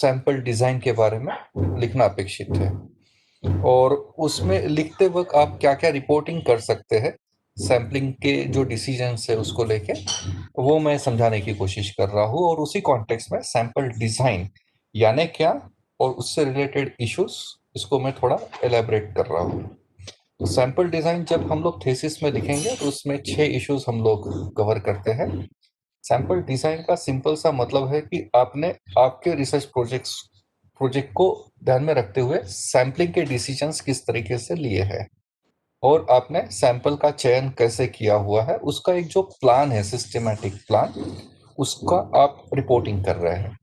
Sample design के बारे में लिखना अपेक्षित है। और उसमें लिखते वक्त आप क्या क्या रिपोर्टिंग कर सकते हैं सैम्पलिंग के जो डिसीजंस है उसको लेके, वो मैं समझाने की कोशिश कर रहा हूँ। और उसी कॉन्टेक्स्ट में सैंपल डिजाइन यानी क्या और उससे रिलेटेड इश्यूज, इसको मैं थोड़ा एलेबरेट कर रहा हूँ। तो सैंपल डिजाइन जब हम लोग थीसिस में लिखेंगे तो उसमें 6 इश्यूज हम लोग कवर करते हैं। सैंपल डिजाइन का सिंपल सा मतलब है कि आपने आपके रिसर्च प्रोजेक्ट को ध्यान में रखते हुए सैंपलिंग के डिसीजंस किस तरीके से लिए हैं और आपने सैंपल का चयन कैसे किया हुआ है, उसका एक जो प्लान है, सिस्टमेटिक प्लान, उसका आप रिपोर्टिंग कर रहे हैं।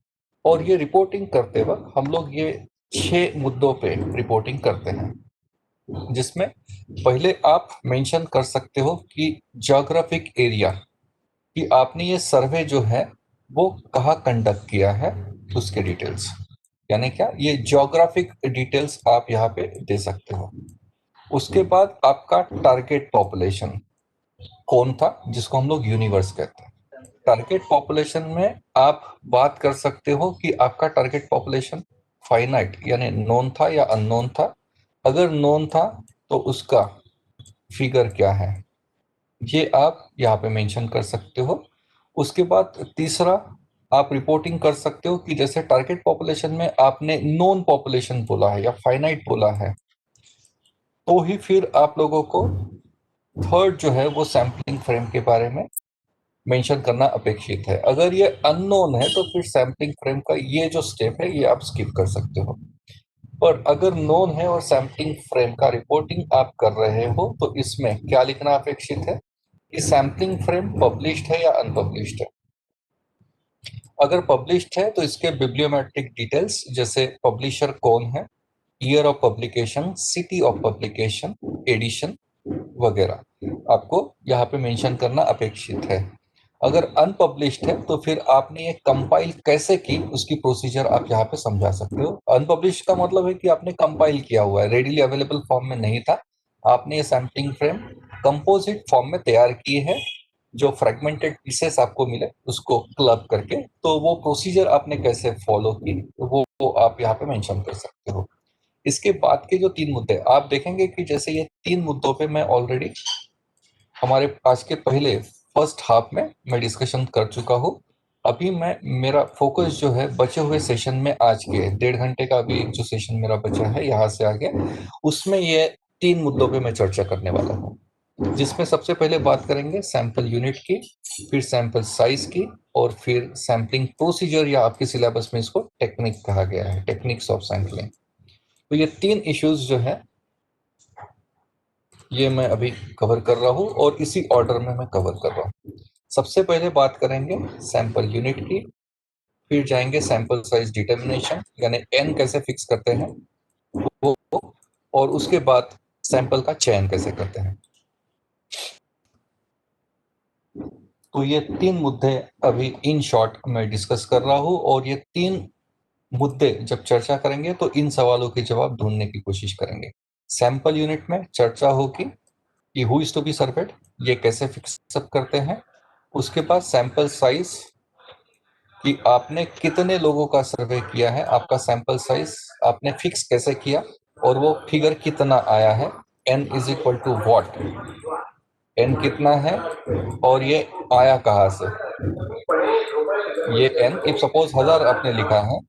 और ये रिपोर्टिंग करते वक्त हम लोग ये 6 मुद्दों पे रिपोर्टिंग करते हैं, जिसमें पहले आप मेंशन कर सकते हो कि ज्योग्राफिक एरिया, कि आपने ये सर्वे जो है वो कहाँ कंडक्ट किया है, उसके डिटेल्स। यानी क्या, ये ज्योग्राफिक डिटेल्स आप यहाँ पे दे सकते हो। उसके बाद आपका टारगेट पॉपुलेशन कौन था, जिसको हम लोग यूनिवर्स कहते हैं। टारगेट पॉपुलेशन में आप बात कर सकते हो कि आपका टारगेट पॉपुलेशन फाइनाइट यानी नोन था या अननोन था। अगर नोन था तो उसका फिगर क्या है, ये आप यहाँ पे मेंशन कर सकते हो। उसके बाद तीसरा, आप रिपोर्टिंग कर सकते हो कि जैसे टारगेट पॉपुलेशन में आपने नोन पॉपुलेशन बोला है या फाइनाइट बोला है, तो ही फिर आप लोगों को थर्ड जो है वो सैम्पलिंग फ्रेम के बारे में मेंशन करना अपेक्षित है। अगर ये अननोन है तो फिर सैम्पलिंग फ्रेम का ये जो स्टेप है ये आप स्किप कर सकते हो। पर अगर नोन है और सैम्पलिंग फ्रेम का रिपोर्टिंग आप कर रहे हो तो इसमें क्या लिखना अपेक्षित है कि सैम्पलिंग फ्रेम पब्लिश्ड है या अनपब्लिश्ड है। अगर पब्लिश्ड है तो इसके बिब्लियोमेट्रिक डिटेल्स, जैसे पब्लिशर कौन है, year of publication, city of publication, edition वगैरह आपको यहाँ पे मेंशन करना अपेक्षित है। अगर अनपब्लिश्ड है तो फिर आपने ये कंपाइल कैसे की, उसकी प्रोसीजर आप यहाँ पे समझा सकते हो। अनपब्लिश्ड का मतलब है कि आपने कंपाइल किया हुआ है, रेडिली अवेलेबल फॉर्म में नहीं था, आपने ये सैम्पलिंग फ्रेम कंपोजिट फॉर्म में तैयार की है, जो फ्रेगमेंटेड पीसेस आपको मिले उसको क्लब करके। तो वो प्रोसीजर आपने कैसे फॉलो की, वो आप यहाँ पे मेंशन कर सकते हो। इसके बाद के जो 3 मुद्दे आप देखेंगे कि जैसे ये 3 मुद्दों पे मैं ऑलरेडी हमारे आज के पहले फर्स्ट हाफ में मैं डिस्कशन कर चुका हूँ। अभी मैं मेरा फोकस जो है बचे हुए सेशन में, आज के 1.5 घंटे का अभी जो सेशन मेरा बचा है यहाँ से आगे, उसमें ये 3 मुद्दों पे मैं चर्चा करने वाला हूँ। जिसमें सबसे पहले बात करेंगे सैंपल यूनिट की, फिर सैंपल साइज की, और फिर सैम्पलिंग प्रोसीजर, या आपके सिलेबस में इसको टेक्निक कहा गया है, टेक्निक्स ऑफ सैंपलिंग। तो ये 3 इश्यूज जो है ये मैं अभी कवर कर रहा हूँ और इसी ऑर्डर में मैं कवर कर रहा हूँ। सबसे पहले बात करेंगे सैंपल यूनिट की, फिर जाएंगे सैंपल साइज डिटर्मिनेशन यानी एन कैसे फिक्स करते हैं वो, और उसके बाद सैंपल का चयन कैसे करते हैं। तो ये 3 मुद्दे अभी इन शॉर्ट मैं डिस्कस कर रहा हूँ, और ये 3 मुद्दे जब चर्चा करेंगे तो इन सवालों के जवाब ढूंढने की कोशिश करेंगे। सैंपल यूनिट में चर्चा होगी कि who is to be served, ये कैसे फिक्स अप करते हैं। उसके बाद सैंपल साइज, कि आपने कितने लोगों का सर्वे किया है, आपका सैंपल साइज आपने फिक्स कैसे किया और वो फिगर कितना आया है, n is equal to what, n कितना है और ये आया कहाँ से। ये n, इफ सपोज 1000 आपने लिखा है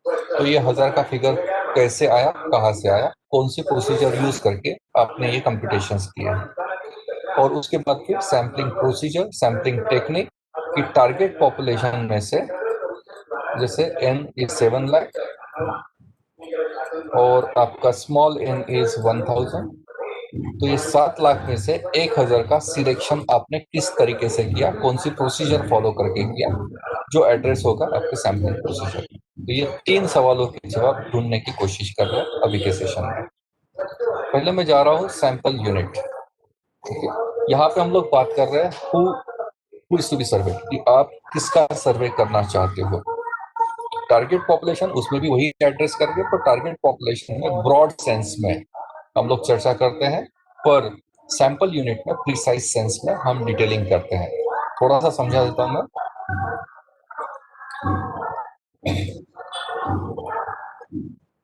तो ये 1000 का फिगर कैसे आया, कहाँ से आया, कौन सी प्रोसीजर यूज करके आपने ये कंप्यूटेशंस किए हैं। और उसके बाद फिर सैम्पलिंग प्रोसीजर, सैम्पलिंग टेक्निक, कि टारगेट पॉपुलेशन में से जैसे n इज 7 लाख और आपका स्मॉल n इज 1000, तो ये 7 लाख में से 1000 का सिलेक्शन आपने किस तरीके से किया, कौन सी प्रोसीजर फॉलो करके किया, जो एड्रेस होगा आपके सैम्पलिंग प्रोसीजर। तो ये 3 सवालों के जवाब ढूंढने की कोशिश कर रहे हैं अभी के सेशन में। पहले मैं जा रहा हूँ सैंपल यूनिट। यहाँ पे हम लोग बात कर रहे हैं हु इज टू बी सर्वे, कि आप किसका सर्वे करना चाहते हो। टारगेट पॉपुलेशन, उसमें भी वही एड्रेस करके, पर टारगेट पॉपुलेशन में ब्रॉड सेंस में हम लोग चर्चा करते हैं, पर सैंपल यूनिट में प्रिसाइज सेंस में हम डिटेलिंग करते हैं। थोड़ा सा समझा देता हूं मैं।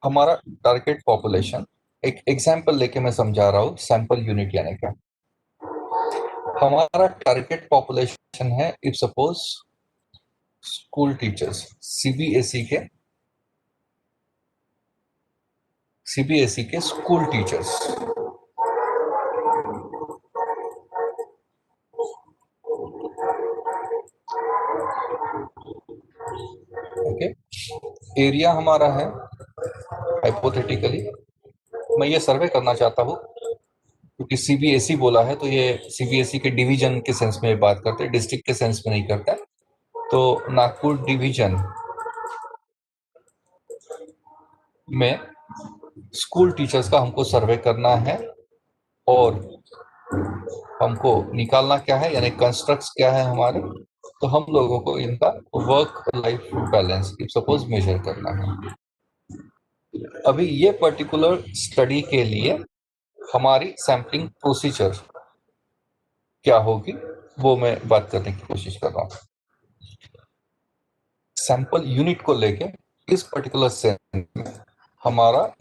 हमारा टारगेट पॉपुलेशन, एक एग्जांपल लेके मैं समझा रहा हूँ सैंपल यूनिट यानी क्या। हमारा टारगेट पॉपुलेशन है if suppose school teachers, CBSE के स्कूल टीचर्स। ओके, एरिया हमारा है हाइपोथेटिकली, मैं ये सर्वे करना चाहता हूँ क्योंकि सीबीएसई बोला है तो ये सीबीएसई के डिवीजन के सेंस में बात करते हैं, डिस्ट्रिक्ट के सेंस में नहीं करता। तो नागपुर डिवीजन में स्कूल टीचर्स का हमको सर्वे करना है और हमको निकालना क्या है, यानी कंस्ट्रक्ट्स क्या है हमारे। तो हम लोगों को इनका work life balance if suppose measure करना है। अभी ये पर्टिकुलर स्टडी के लिए हमारी सैम्पलिंग प्रोसीजर क्या होगी वो मैं बात करने की कोशिश कर रहा हूँ। सैंपल यूनिट को लेके इस पर्टिकुलर सेंस में हमारा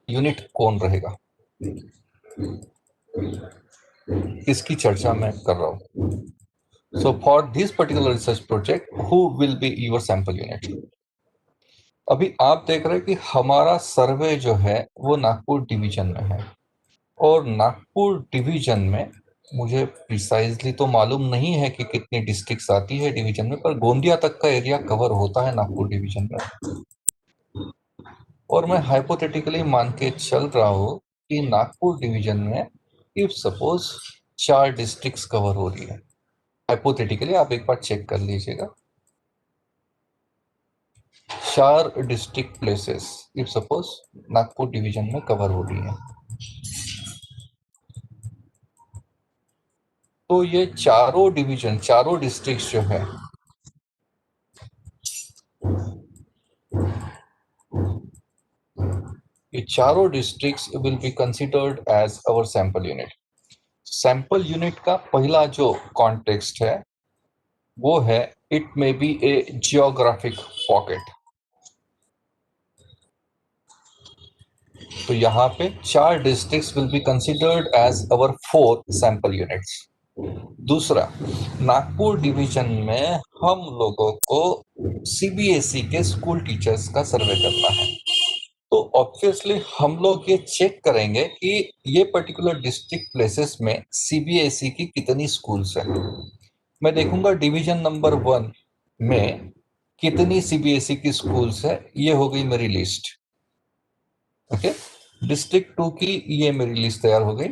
यूनिट कौन रहेगा, इसकी चर्चा मैं कर रहा हूँ। So for this particular research project who will be your sample unit. अभी आप देख रहे हैं कि हमारा सर्वे जो है वो नागपुर डिवीजन में है और नागपुर डिवीजन में मुझे प्रिसाइजली तो मालूम नहीं है कि कितनी डिस्ट्रिक्ट्स आती है डिवीजन में, पर गोंदिया तक का एरिया कवर होता है नागपुर डिवीजन में। और मैं हाइपोथेटिकली मान के चल रहा हूँ कि नागपुर डिवीजन में इफ सपोज 4 डिस्ट्रिक्ट्स कवर हो रही है, हाइपोथेटिकली आप एक बार चेक कर लीजिएगा। 4 district places if suppose Nagpur division में कवर हो रही है, तो ये चारों डिवीजन, चारों डिस्ट्रिक्ट्स जो है ये चारों districts will be considered as our sample unit. Sample unit का पहला जो कॉन्टेक्स्ट है वो है it may be a geographic pocket. तो यहाँ पे 4 districts will be considered as our 4 sample units. दूसरा, नागपुर डिवीजन में हम लोगों को सीबीएसई के स्कूल टीचर्स का सर्वे करना है। तो ऑब्वियसली हम लोग ये चेक करेंगे कि ये पर्टिकुलर डिस्ट्रिक्ट प्लेसेस में सीबीएसई की कितनी स्कूल्स हैं। मैं देखूंगा डिवीजन नंबर 1 में कितनी सीबीएसई की स्कूल्स है, ये हो गई मेरी लिस्ट। ओके, डिस्ट्रिक्ट 2 की ये मेरी लिस्ट तैयार हो गई,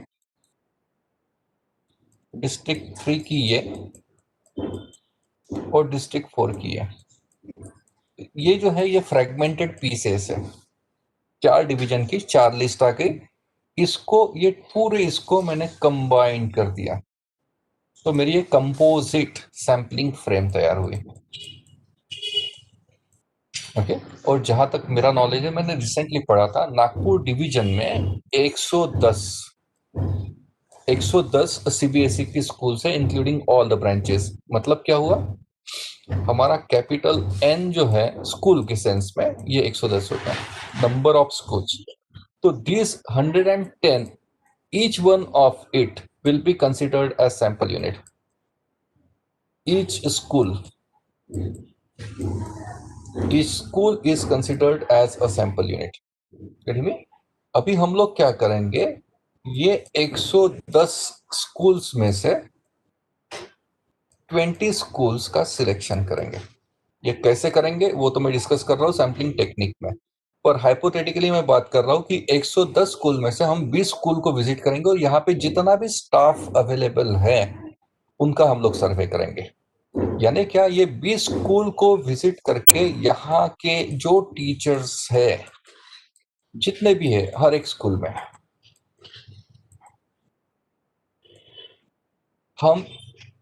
डिस्ट्रिक्ट 3 की ये और डिस्ट्रिक्ट 4 की ये जो है ये फ्रेगमेंटेड पीसेस है। 4 डिवीजन की 4 लिस्ट आ गई, इसको ये पूरे इसको मैंने कंबाइन कर दिया, तो मेरी ये कंपोजिट सैंपलिंग फ्रेम तैयार हुई। ओके, और जहां तक मेरा नॉलेज है मैंने रिसेंटली पढ़ा था नागपुर डिवीजन में 110 सीबीएसई की स्कूल है इंक्लूडिंग ऑल द ब्रांचेस। मतलब क्या हुआ, हमारा कैपिटल एन जो है स्कूल के सेंस में ये 110 होता है नंबर ऑफ स्कूल्स। तो this 110 each one of it will be considered as sample unit। each school each school is considered as a sample unit। Getting me? अभी हम लोग क्या करेंगे, ये 110 स्कूल्स में से 20 स्कूल्स का सिलेक्शन करेंगे। ये कैसे करेंगे वो तो मैं डिस्कस कर रहा हूँ सैम्पलिंग टेक्निक में, पर हाइपोथेटिकली मैं बात कर रहा हूँ कि 110 स्कूल में से हम 20 स्कूल को विजिट करेंगे और यहाँ पे जितना भी स्टाफ अवेलेबल है उनका हम लोग सर्वे करेंगे। यानी क्या, ये 20 स्कूल को विजिट करके यहाँ के जो टीचर्स है जितने भी है हर एक स्कूल में हम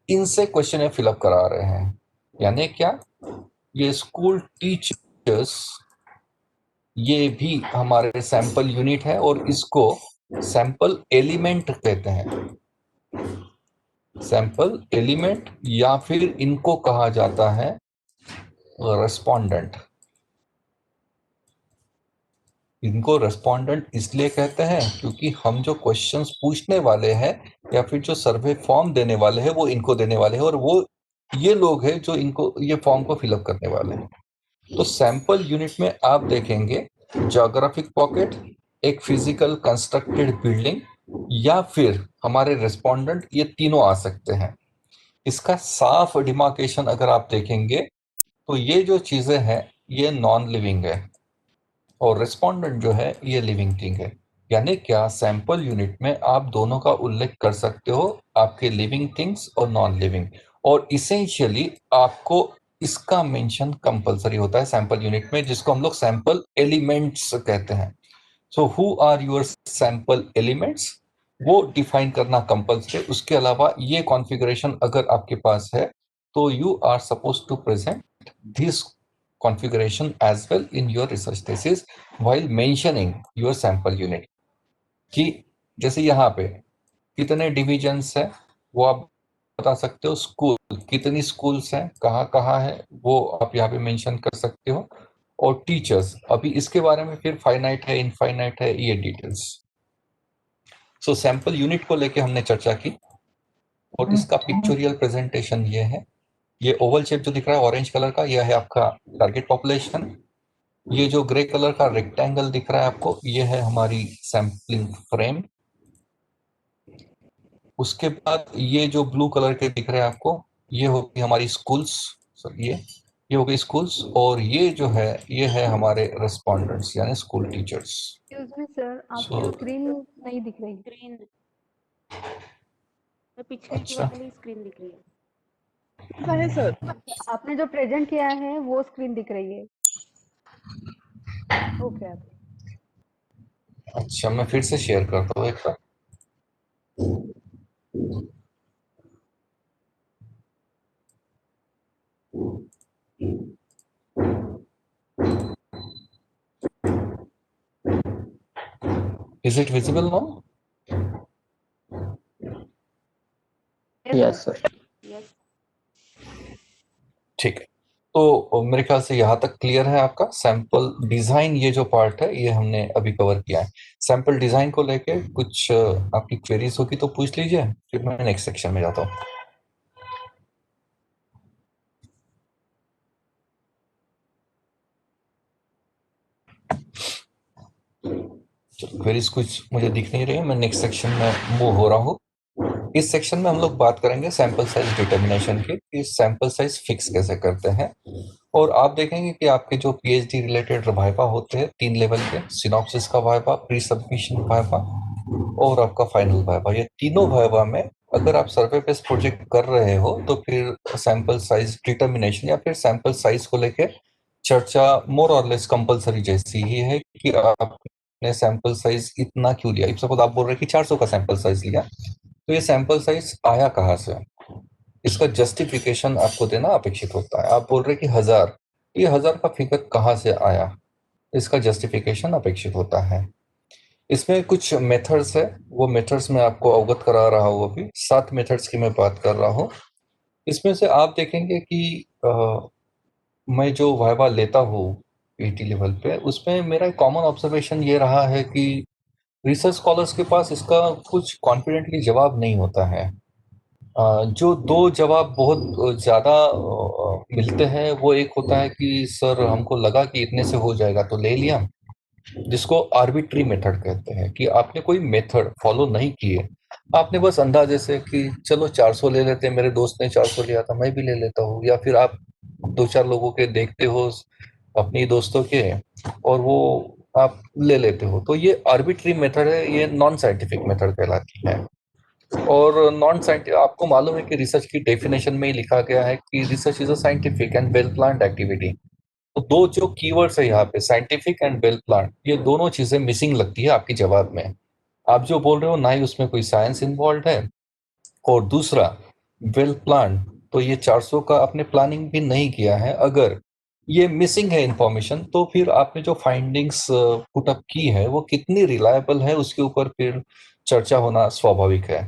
इनसे क्वेश्चन फिलअप करा रहे हैं। यानी क्या, ये स्कूल टीचर्स ये भी हमारे सैंपल यूनिट है और इसको सैंपल एलिमेंट कहते हैं। सैंपल एलिमेंट या फिर इनको कहा जाता है रेस्पोंडेंट। इनको रेस्पोंडेंट इसलिए कहते हैं क्योंकि हम जो क्वेश्चंस पूछने वाले हैं या फिर जो सर्वे फॉर्म देने वाले हैं वो इनको देने वाले हैं, और वो ये लोग हैं जो इनको ये फॉर्म को फिलअप करने वाले हैं। तो सैंपल यूनिट में आप देखेंगे ज्योग्राफिक पॉकेट, एक फिजिकल कंस्ट्रक्टेड बिल्डिंग, या फिर हमारे रेस्पोंडेंट, ये तीनों आ सकते हैं। इसका साफ डिमार्केशन अगर आप देखेंगे तो ये जो चीजें हैं ये नॉन लिविंग है, और रिस्पोंडेंट जो है ये लिविंग थिंग है। यानी क्या, सैंपल यूनिट में आप दोनों का उल्लेख कर सकते हो, आपके लिविंग थिंग्स और नॉन लिविंग, और इसेंशियली आपको इसका मेंशन कंपलसरी होता है सैंपल यूनिट में, जिसको हम लोग सैंपल एलिमेंट्स कहते हैं। So who are your sample elements, वो डिफाइन करना कंपलसरी। उसके अलावा ये कॉन्फ़िगरेशन अगर आपके पास है तो you are suppose to present this configuration as well in your research thesis while mentioning your sample unit। कि जैसे यहाँ पे कितने डिविजन्स है वो आप बता सकते हो, स्कूल कितनी स्कूल्स हैं, कहाँ कहाँ है वो आप यहाँ पे मेंशन कर सकते हो, और टीचर्स अभी इसके बारे में फिर फाइनाइट है इनफाइनाइट है ये डिटेल्स। सो सैंपल यूनिट को लेके हमने चर्चा की, और इसका पिक्चोरियल प्रेजेंटेशन ये है। ये ओवल शेप जो दिख रहा है ऑरेंज कलर का, यह है आपका टारगेट पॉपुलेशन। ये जो ग्रे कलर का रेक्टेंगल दिख रहा है आपको, ये है हमारी सैम्पलिंग फ्रेम। उसके बाद ये जो ब्लू कलर के दिख रहे हैं आपको, ये होगी हमारी स्कूल्स। सर ये हो गई स्कूल्स, और ये जो है ये है हमारे रेस्पोंडेंट्स यानी school teachers. Excuse me sir, आपकी स्क्रीन नहीं दिख रही। स्क्रीन पिछली अच्छा, वाली स्क्रीन दिख रही है। है सर, आपने जो प्रेजेंट किया है वो स्क्रीन दिख रही है। ओके अच्छा मैं फिर से शेयर करता हूँ एक बार। Is it visible now? Yes sir. Yes ठीक है, तो मेरे ख्याल से यहाँ तक क्लियर है आपका। सैंपल डिजाइन ये जो पार्ट है ये हमने अभी कवर किया है। सैंपल डिजाइन को लेके कुछ आपकी क्वेरीज होगी तो पूछ लीजिए, फिर मैं नेक्स्ट सेक्शन में जाता हूँ। क्वेरीज कुछ मुझे दिख नहीं रही है, मैं नेक्स्ट सेक्शन में मूव हो रहा हूँ। इस सेक्शन में हम लोग बात करेंगे सैंपल साइज डिटर्मिनेशन की, कि सैंपल साइज फिक्स कैसे करते हैं। और आप देखेंगे कि आपके जो पीएचडी रिलेटेड वाइवा होते हैं 3 लेवल के, सिनॉप्सिस का वाइवा, प्री सबमिशन वाइवा और आपका फाइनल वाइवा, ये तीनों वाइवा में अगर आप सर्वे बेस्ड प्रोजेक्ट कर रहे हो तो फिर सैंपल साइज डिटर्मिनेशन या फिर सैंपल साइज को लेके चर्चा मोर और लेस कंपलसरी जैसी ही है, कि आपने सैंपल साइज इतना क्यों लिया। सपोज आप बोल रहे हैं कि 400 का सैंपल साइज लिया, तो ये सैंपल साइज आया कहाँ से, इसका जस्टिफिकेशन आपको देना अपेक्षित होता है। आप बोल रहे कि 1000, ये 1000 का फिगर कहाँ से आया, इसका जस्टिफिकेशन अपेक्षित होता है। इसमें कुछ मेथड्स है, वो मेथड्स मैं आपको अवगत करा रहा हूँ। अभी 7 मेथड्स की मैं बात कर रहा हूँ। इसमें से आप देखेंगे कि मैं जो वाइवा लेता हूँ पीटी लेवल पे, उसमें मेरा कॉमन ऑब्जर्वेशन ये रहा है कि रिसर्च स्कॉलर्स के पास इसका कुछ कॉन्फिडेंटली जवाब नहीं होता है। जो दो जवाब बहुत ज़्यादा मिलते हैं, वो एक होता है कि सर हमको लगा कि इतने से हो जाएगा तो ले लिया, जिसको आर्बिट्री मेथड कहते हैं, कि आपने कोई मेथड फॉलो नहीं किए, आपने बस अंदाजे से कि चलो 400 ले लेते हैं, मेरे दोस्त ने 400 लिया था मैं भी ले लेता हूँ, या फिर आप 2-4 लोगों के देखते हो अपनी दोस्तों के और वो आप ले लेते हो, तो ये आर्बिट्री मेथड है, ये नॉन साइंटिफिक मेथड कहलाती है। और नॉन साइंटिफिक, आपको मालूम है कि रिसर्च की डेफिनेशन में ही लिखा गया है कि research is a scientific and well planned activity. तो दो जो कीवर्ड्स है यहाँ पे, साइंटिफिक एंड वेल प्लान्ड, ये दोनों चीजें मिसिंग लगती है आपके जवाब में। आप जो बोल रहे हो ना ही उसमें कोई साइंस इन्वॉल्व है, और दूसरा वेल प्लान्ड, तो ये 400 का आपने प्लानिंग भी नहीं किया है। अगर ये मिसिंग है इंफॉर्मेशन, तो फिर आपने जो फाइंडिंग्स पुट अप की है वो कितनी रिलायबल है, उसके ऊपर फिर चर्चा होना स्वाभाविक है।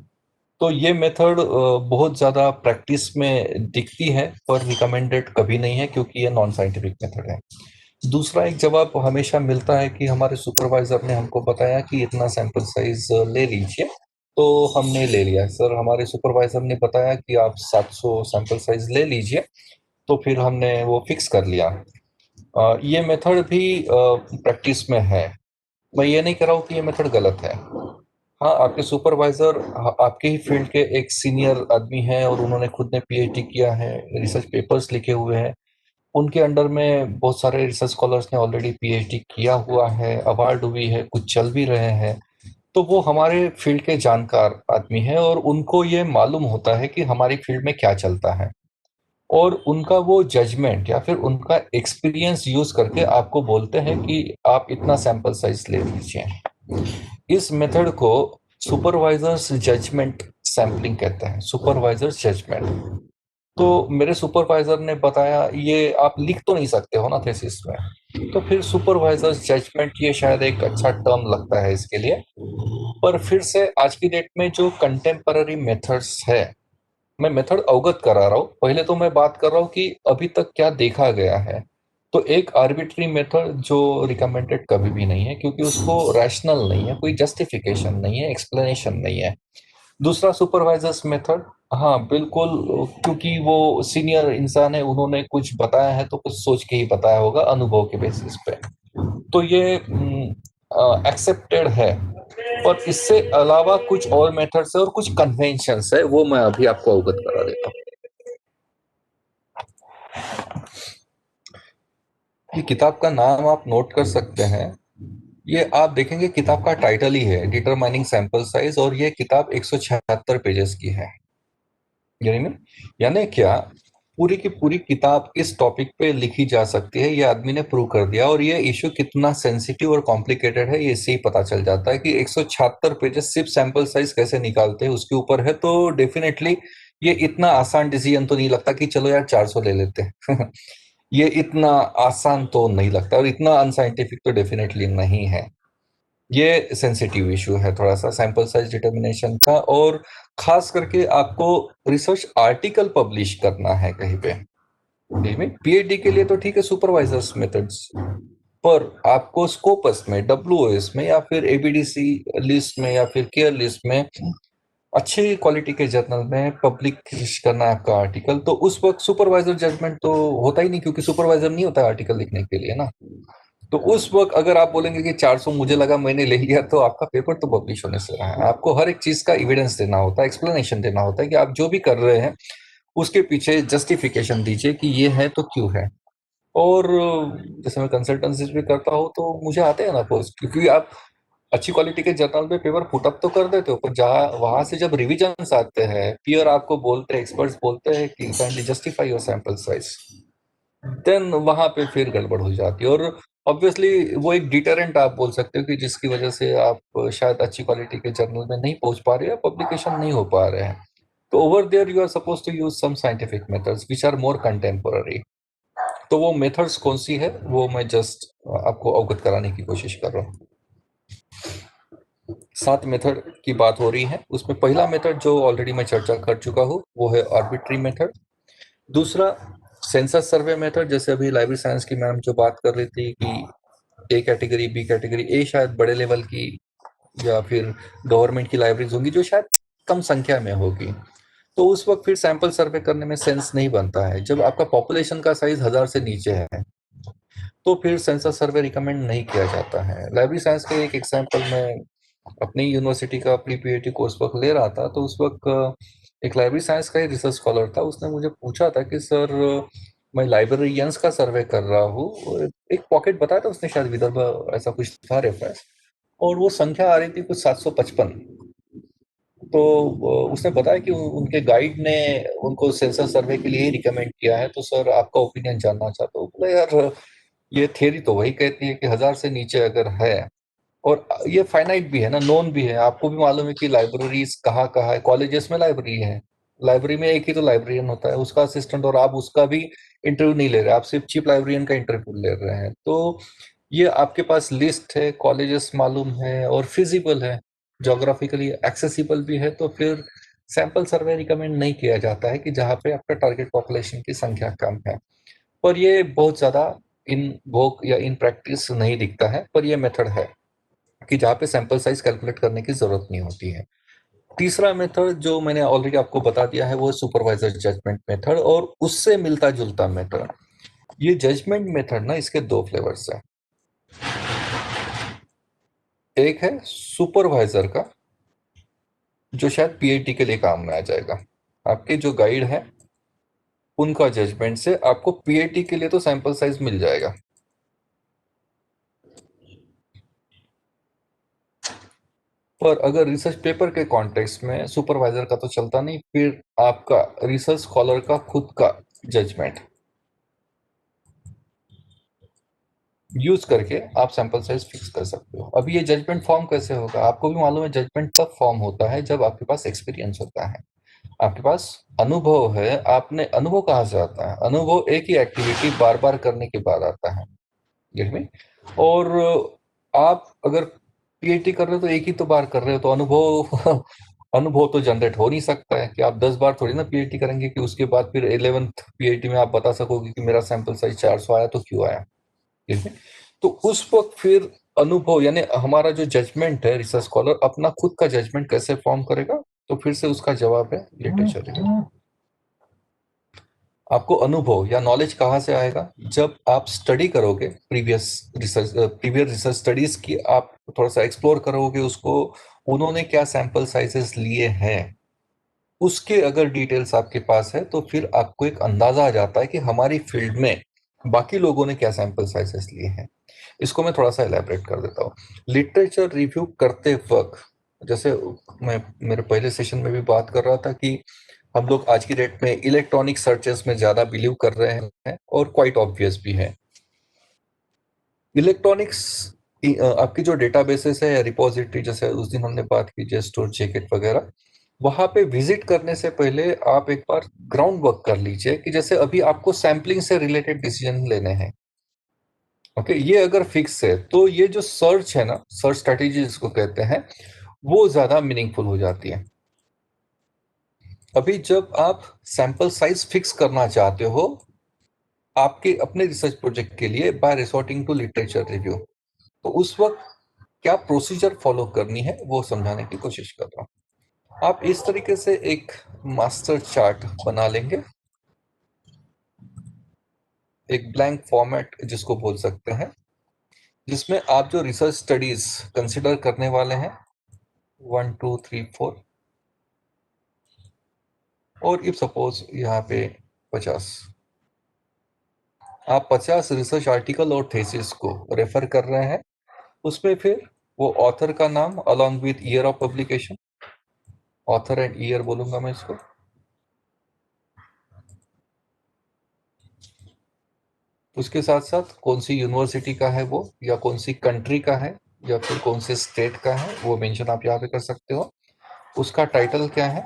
तो ये मेथड बहुत ज़्यादा प्रैक्टिस में दिखती है पर रिकमेंडेड कभी नहीं है, क्योंकि ये नॉन साइंटिफिक मेथड है। दूसरा एक जवाब हमेशा मिलता है कि हमारे सुपरवाइजर ने हमको बताया कि इतना सैंपल साइज ले लीजिए, तो हमने ले लिया। सर, हमारे सुपरवाइजर ने बताया कि आप 700 सैंपल साइज ले लीजिए, तो फिर हमने वो फिक्स कर लिया। ये मेथड भी प्रैक्टिस में है। मैं ये नहीं कह रहा हूँ कि ये मेथड गलत है। हाँ, आपके सुपरवाइजर आपके ही फील्ड के एक सीनियर आदमी हैं और उन्होंने खुद ने पीएचडी किया है, रिसर्च पेपर्स लिखे हुए हैं। उनके अंडर में बहुत सारे रिसर्च स्कॉलर्स ने ऑलरेडी पीएचडी किया हुआ है, अवार्ड हुई है, कुछ चल भी रहे हैं। तो वो हमारे फील्ड के जानकार आदमी हैं और उनको ये मालूम होता है कि हमारी फील्ड में क्या चलता है, और उनका वो जजमेंट या फिर उनका एक्सपीरियंस यूज करके आपको बोलते हैं कि आप इतना सैंपल साइज ले लीजिए। इस मेथड को सुपरवाइजर्स जजमेंट सैम्पलिंग कहते हैं, सुपरवाइजर्स जजमेंट। तो मेरे सुपरवाइजर ने बताया ये आप लिख तो नहीं सकते हो ना थीसिस में, तो फिर सुपरवाइजर्स जजमेंट, ये शायद एक अच्छा टर्म लगता है इसके लिए। पर फिर से आज की डेट में जो कंटेम्पररी मेथड्स है, मैं मेथड अवगत करा रहा हूँ। पहले तो मैं बात कर रहा हूँ कि अभी तक क्या देखा गया है। तो एक आर्बिट्री मेथड जो रिकमेंडेड कभी भी नहीं है, क्योंकि उसको रैशनल नहीं है, कोई जस्टिफिकेशन नहीं है, एक्सप्लेनेशन नहीं है। दूसरा सुपरवाइजर्स मेथड, हाँ बिल्कुल, क्योंकि वो सीनियर इंसान है, उन्होंने कुछ बताया है तो कुछ सोच के ही बताया होगा अनुभव के बेसिस पे, तो ये एक्सेप्टेड है। और इससे अलावा कुछ और मेथड्स है और कुछ कन्वेंशंस है, वो मैं अभी आपको अवगत करा देता हूँ। ये किताब का नाम आप नोट कर सकते हैं। ये आप देखेंगे किताब का टाइटल ही है डिटरमाइनिंग सैंपल साइज, और ये किताब 176 पेजेस की है। यानी क्या, पूरी की पूरी किताब इस टॉपिक पे लिखी जा सकती है, ये आदमी ने प्रूव कर दिया। और ये इशू कितना सेंसिटिव और कॉम्प्लिकेटेड है, ये इससे ही पता चल जाता है कि 176 पेजेस सिर्फ सैंपल साइज कैसे निकालते हैं उसके ऊपर है। तो डेफिनेटली ये इतना आसान डिसीजन तो नहीं लगता कि चलो यार 400 ले लेते हैं। ये इतना आसान तो नहीं लगता, और इतना अनसाइंटिफिक तो डेफिनेटली नहीं है। ये सेंसिटिव इशू है थोड़ा सा सैंपल साइज डिटर्मिनेशन का, और खास करके आपको रिसर्च आर्टिकल पब्लिश करना है कहीं पे। पीएचडी के लिए तो ठीक है सुपरवाइजर्स मेथड्स, पर आपको स्कोपस में, डब्ल्यूओएस में, या फिर एबीडीसी लिस्ट में, या फिर केयर लिस्ट में अच्छी क्वालिटी के जर्नल में पब्लिश करना है आपका आर्टिकल, तो उस वक्त सुपरवाइजर जजमेंट तो होता ही नहीं, क्योंकि सुपरवाइजर नहीं होता आर्टिकल लिखने के लिए ना। तो उस वक्त अगर आप बोलेंगे कि 400 मुझे लगा मैंने ले लिया, तो आपका पेपर तो पब्लिश होने से रहा है। आपको हर एक चीज का एविडेंस देना होता है, एक्सप्लेनेशन देना होता है कि आप जो भी कर रहे हैं उसके पीछे जस्टिफिकेशन दीजिए कि ये है तो क्यों है। और जैसे मैं कंसल्टेंसी भी करता हूँ तो मुझे आते हैं ना पोस्ट, क्योंकि आप अच्छी क्वालिटी के जर्नल में पेपर पुटअप तो कर देते हो, पर जहाँ वहां से जब रिविजन आते हैं, पीयर आपको बोलते हैं, एक्सपर्ट्स बोलते हैं कि kindly justify your sample size, then वहां पे फिर गड़बड़ हो जाती है। और ऑब्वियसली वो एक डिटरेंट आप बोल सकते हो कि जिसकी वजह से आप शायद अच्छी क्वालिटी के जर्नल में नहीं पहुंच पा रहे हैं, पब्लिकेशन नहीं हो पा रहे हैं। तो over there you are suppose to use some scientific methods which are more contemporary. तो वो मेथड्स कौन सी है, वो मैं जस्ट आपको अवगत कराने की कोशिश कर रहा हूँ। 7 मेथड की बात हो रही है, उसमें पहला मेथड जो ऑलरेडी मैं चर्चा कर चुका हूँ वो है आर्बिट्री मेथड। दूसरा सेंसस सर्वे मेथड, जैसे अभी लाइब्रेरी साइंस की मैम जो बात कर रही थी कि ए कैटेगरी, बी कैटेगरी, ए शायद बड़े लेवल की या फिर गवर्नमेंट की लाइब्रेरीज होंगी जो शायद कम संख्या में होगी, तो उस वक्त फिर सैंपल सर्वे करने में सेंस नहीं बनता है। जब आपका पॉपुलेशन का साइज 1000 से नीचे है तो फिर सेंसस सर्वे रिकमेंड नहीं किया जाता है। लाइब्रेरी साइंस का एक एग्जांपल मैं अपनी यूनिवर्सिटी का प्री पीएचडी कोर्स वक्त ले रहा था, तो उस वक्त एक लाइब्रेरी साइंस का ही रिसर्च स्कॉलर था, उसने मुझे पूछा था कि सर मैं लाइब्रेरियंस का सर्वे कर रहा हूँ। एक पॉकेट बताया था उसने, शायद विदर्भ ऐसा कुछ था रेफरेंस, और वो संख्या आ रही थी कुछ 755। तो उसने बताया कि उनके गाइड ने उनको सेंसस सर्वे के लिए ही रिकमेंड किया है, तो सर आपका ओपिनियन जानना चाहता हूँ। बोला यार ये थ्योरी तो वही कहती है कि 1000 से नीचे अगर है, और ये फाइनाइट भी है ना, नोन भी है, आपको भी मालूम है कि लाइब्रेरीज कहाँ कहाँ है, कॉलेजेस में लाइब्रेरी है, लाइब्रेरी में एक ही तो लाइब्रेरियन होता है, उसका असिस्टेंट, और आप उसका भी इंटरव्यू नहीं ले रहे, आप सिर्फ चीफ लाइब्रेरियन का इंटरव्यू ले रहे हैं। तो ये आपके पास लिस्ट है, कॉलेजेस मालूम है, और फिजिबल है, जोग्राफिकली एक्सेसिबल भी है, तो फिर सैंपल सर्वे रिकमेंड नहीं किया जाता है कि जहाँ पे आपका टारगेट पॉपुलेशन की संख्या कम है। पर ये बहुत ज्यादा इन वोक या इन प्रैक्टिस नहीं दिखता है, पर ये मेथड है कि जहाँ पे सैंपल साइज कैलकुलेट करने की जरूरत नहीं होती है। तीसरा मेथड जो मैंने ऑलरेडी आपको बता दिया है वो सुपरवाइजर जजमेंट मेथड, और उससे मिलता जुलता मेथड। ये जजमेंट मेथड ना, इसके दो फ्लेवर्स है। एक है सुपरवाइजर का, जो शायद पीएटी के लिए काम में आ जाएगा। आपके जो गाइड है उनका जजमेंट से आपको पीएटी के लिए तो सैंपल साइज मिल जाएगा, पर अगर रिसर्च पेपर के कॉन्टेक्स्ट में सुपरवाइजर का तो चलता नहीं, फिर आपका रिसर्च स्कॉलर का खुद का जजमेंट यूज करके आप सैंपल साइज फिक्स कर सकते हो। अभी ये जजमेंट फॉर्म कैसे होगा? आपको भी मालूम है, जजमेंट तब फॉर्म होता है जब आपके पास एक्सपीरियंस होता है, आपके पास अनुभव है। आपने अनुभव कहाँ से आता है? अनुभव एक ही एक्टिविटी बार बार करने के बाद आता है, गेट मी? और आप अगर पीएटी कर रहे हो तो एक ही तो बार कर रहे हो, तो अनुभव अनुभव तो जनरेट हो नहीं सकता है कि आप 10 बार थोड़ी ना पीएटी करेंगे कि उसके बाद फिर 11th पीएटी में आप बता सकोगे कि मेरा सैंपल साइज 400 आया तो क्यों आया। ठीक है? तो उस वक्त फिर अनुभव, यानी हमारा जो जजमेंट है, रिसर्च स्कॉलर अपना खुद का जजमेंट कैसे फॉर्म करेगा? तो फिर से उसका जवाब है लिटरेचर। आपको अनुभव या नॉलेज कहाँ से आएगा? जब आप स्टडी करोगे, प्रीवियस रिसर्च स्टडीज की आप थोड़ा सा एक्सप्लोर करोगे उसको, उन्होंने क्या सैंपल साइजेस लिए हैं, उसके अगर डिटेल्स आपके पास है तो फिर आपको एक अंदाजा आ जाता है कि हमारी फील्ड में बाकी लोगों ने क्या सैंपल साइजेस लिए हैं। इसको मैं थोड़ा सा एलैबोरेट कर देता हूँ। लिटरेचर रिव्यू करते वक्त, जैसे मैं मेरे पहले सेशन में भी बात कर रहा था कि हम लोग आज की डेट में इलेक्ट्रॉनिक सर्चेस में ज्यादा बिलीव कर रहे हैं, और क्वाइट ऑब्वियस भी है। इलेक्ट्रॉनिक्स आपकी जो डेटाबेसेस है या रिपोजिटरी, जैसे उस दिन हमने बात की जेस्टोर, जेकेट वगैरह, वहां पे विजिट करने से पहले आप एक बार ग्राउंड वर्क कर लीजिए कि जैसे अभी आपको सैम्पलिंग से रिलेटेड डिसीजन लेने हैं। ओके, ये अगर फिक्स है तो ये जो सर्च है ना, सर्च स्ट्रेटेजी जिसको कहते हैं, वो ज्यादा मीनिंगफुल हो जाती है। अभी जब आप सैंपल साइज फिक्स करना चाहते हो आपके अपने रिसर्च प्रोजेक्ट के लिए by resorting to literature review, तो उस वक्त क्या प्रोसीजर फॉलो करनी है वो समझाने की कोशिश कर रहा हूँ। आप इस तरीके से एक मास्टर चार्ट बना लेंगे, एक ब्लैंक फॉर्मेट जिसको बोल सकते हैं, जिसमें आप जो रिसर्च स्टडीज कंसिडर करने वाले हैं 1 2 3 4, और इफ सपोज यहाँ पे 50, आप 50 रिसर्च आर्टिकल और थेसिस को रेफर कर रहे हैं, उसमें फिर वो ऑथर का नाम along with year of publication, author and year बोलूंगा मैं इसको, उसके साथ साथ कौन सी यूनिवर्सिटी का है वो, या कौन सी कंट्री का है, या फिर कौन से स्टेट का है, वो मेंशन आप यहाँ पे कर सकते हो। उसका टाइटल क्या है,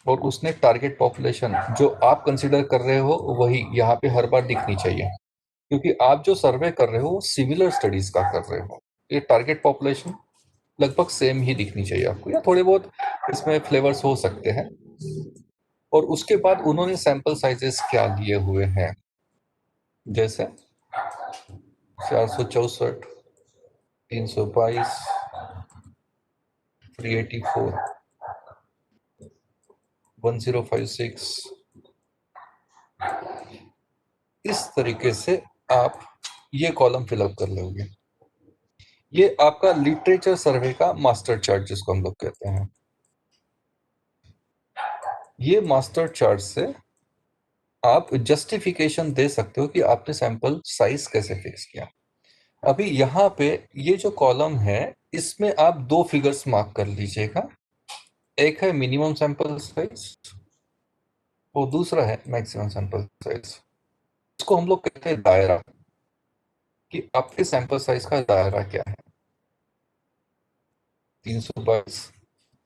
और उसने टारगेट पॉपुलेशन जो आप कंसिडर कर रहे हो वही यहाँ पे हर बार दिखनी चाहिए, क्योंकि आप जो सर्वे कर रहे हो वो सिमिलर स्टडीज का कर रहे हो। ये टारगेट पॉपुलेशन लगभग सेम ही दिखनी चाहिए आपको, या थोड़े बहुत इसमें फ्लेवर्स हो सकते हैं। और उसके बाद उन्होंने सैंपल साइजेस क्या लिए हुए हैं, जैसे 464, 322, 384, 1056, इस तरीके से आप ये कॉलम फिलअप कर लोगे। ये आपका लिटरेचर सर्वे का मास्टर चार्ट जिसको हम लोग कहते हैं। ये मास्टर चार्ट से आप जस्टिफिकेशन दे सकते हो कि आपने सैंपल साइज कैसे फिक्स किया। अभी यहाँ पे ये जो कॉलम है इसमें आप दो फिगर्स मार्क कर लीजिएगा, एक है मिनिमम सैंपल साइज और दूसरा है मैक्सिमम सैंपल साइज। इसको हम लोग कहते हैं दायरा, कि आपके सैंपल साइज का दायरा क्या है, 322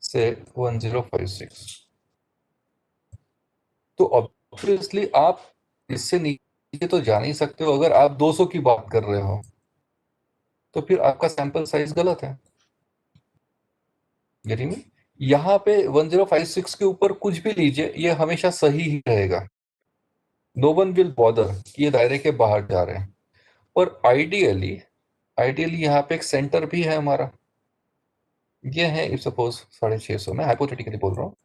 से 1056। तो ऑब्वियसली आप इससे नीचे तो जा नहीं सकते हो। अगर आप 200 की बात कर रहे हो तो फिर आपका सैंपल साइज गलत है। यानी यहाँ पे 1056 के ऊपर कुछ भी लीजिए, ये हमेशा सही ही रहेगा। नो वन विल बॉदर कि ये दायरे के बाहर जा रहे हैं। पर आइडियली यहाँ पे एक सेंटर भी है हमारा, ये है इफ सपोज 650, मैं हाइपोथेटिकली बोल रहा हूँ।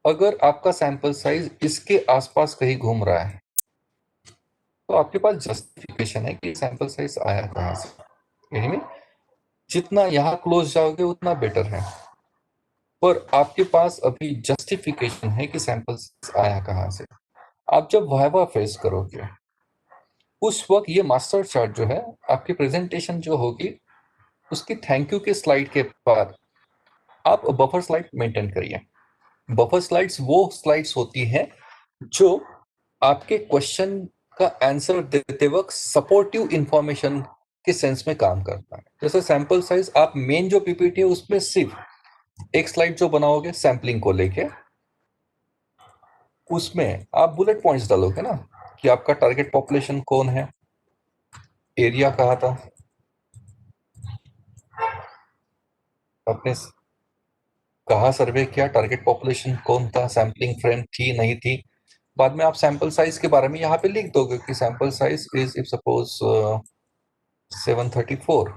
अगर आपका सैंपल साइज इसके आसपास कहीं घूम रहा है तो आपके पास जस्टिफिकेशन है कि सैंपल साइज आया कहाँ से। यानी जितना यहाँ क्लोज जाओगे उतना बेटर है, पर आपके पास अभी जस्टिफिकेशन है कि सैंपल साइज आया कहाँ से। आप जब वाइवा फेस करोगे उस वक्त ये मास्टर चार्ट जो है, आपकी प्रेजेंटेशन जो होगी उसकी थैंक यू के स्लाइड के बाद आप बफर स्लाइड मेंटेन करिए। बफर स्लाइड्स वो स्लाइड्स होती हैं जो आपके क्वेश्चन का आंसर देते वक्त सपोर्टिव इंफॉर्मेशन के सेंस में काम करता है। जैसे सैंपल साइज, आप मेन जो पीपीटी है उसमें सिर्फ एक स्लाइड जो बनाओगे सैंपलिंग को लेके, उसमें आप बुलेट पॉइंट्स डालोगे ना कि आपका टारगेट पॉपुलेशन कौन है, एरिया कहा था, आपने कहा सर्वे किया, टारगेट पॉपुलेशन कौन था, सैंपलिंग फ्रेम थी नहीं थी। बाद में आप सैंपल साइज के बारे में यहाँ पे लिख दोगे कि sample size is if suppose 734।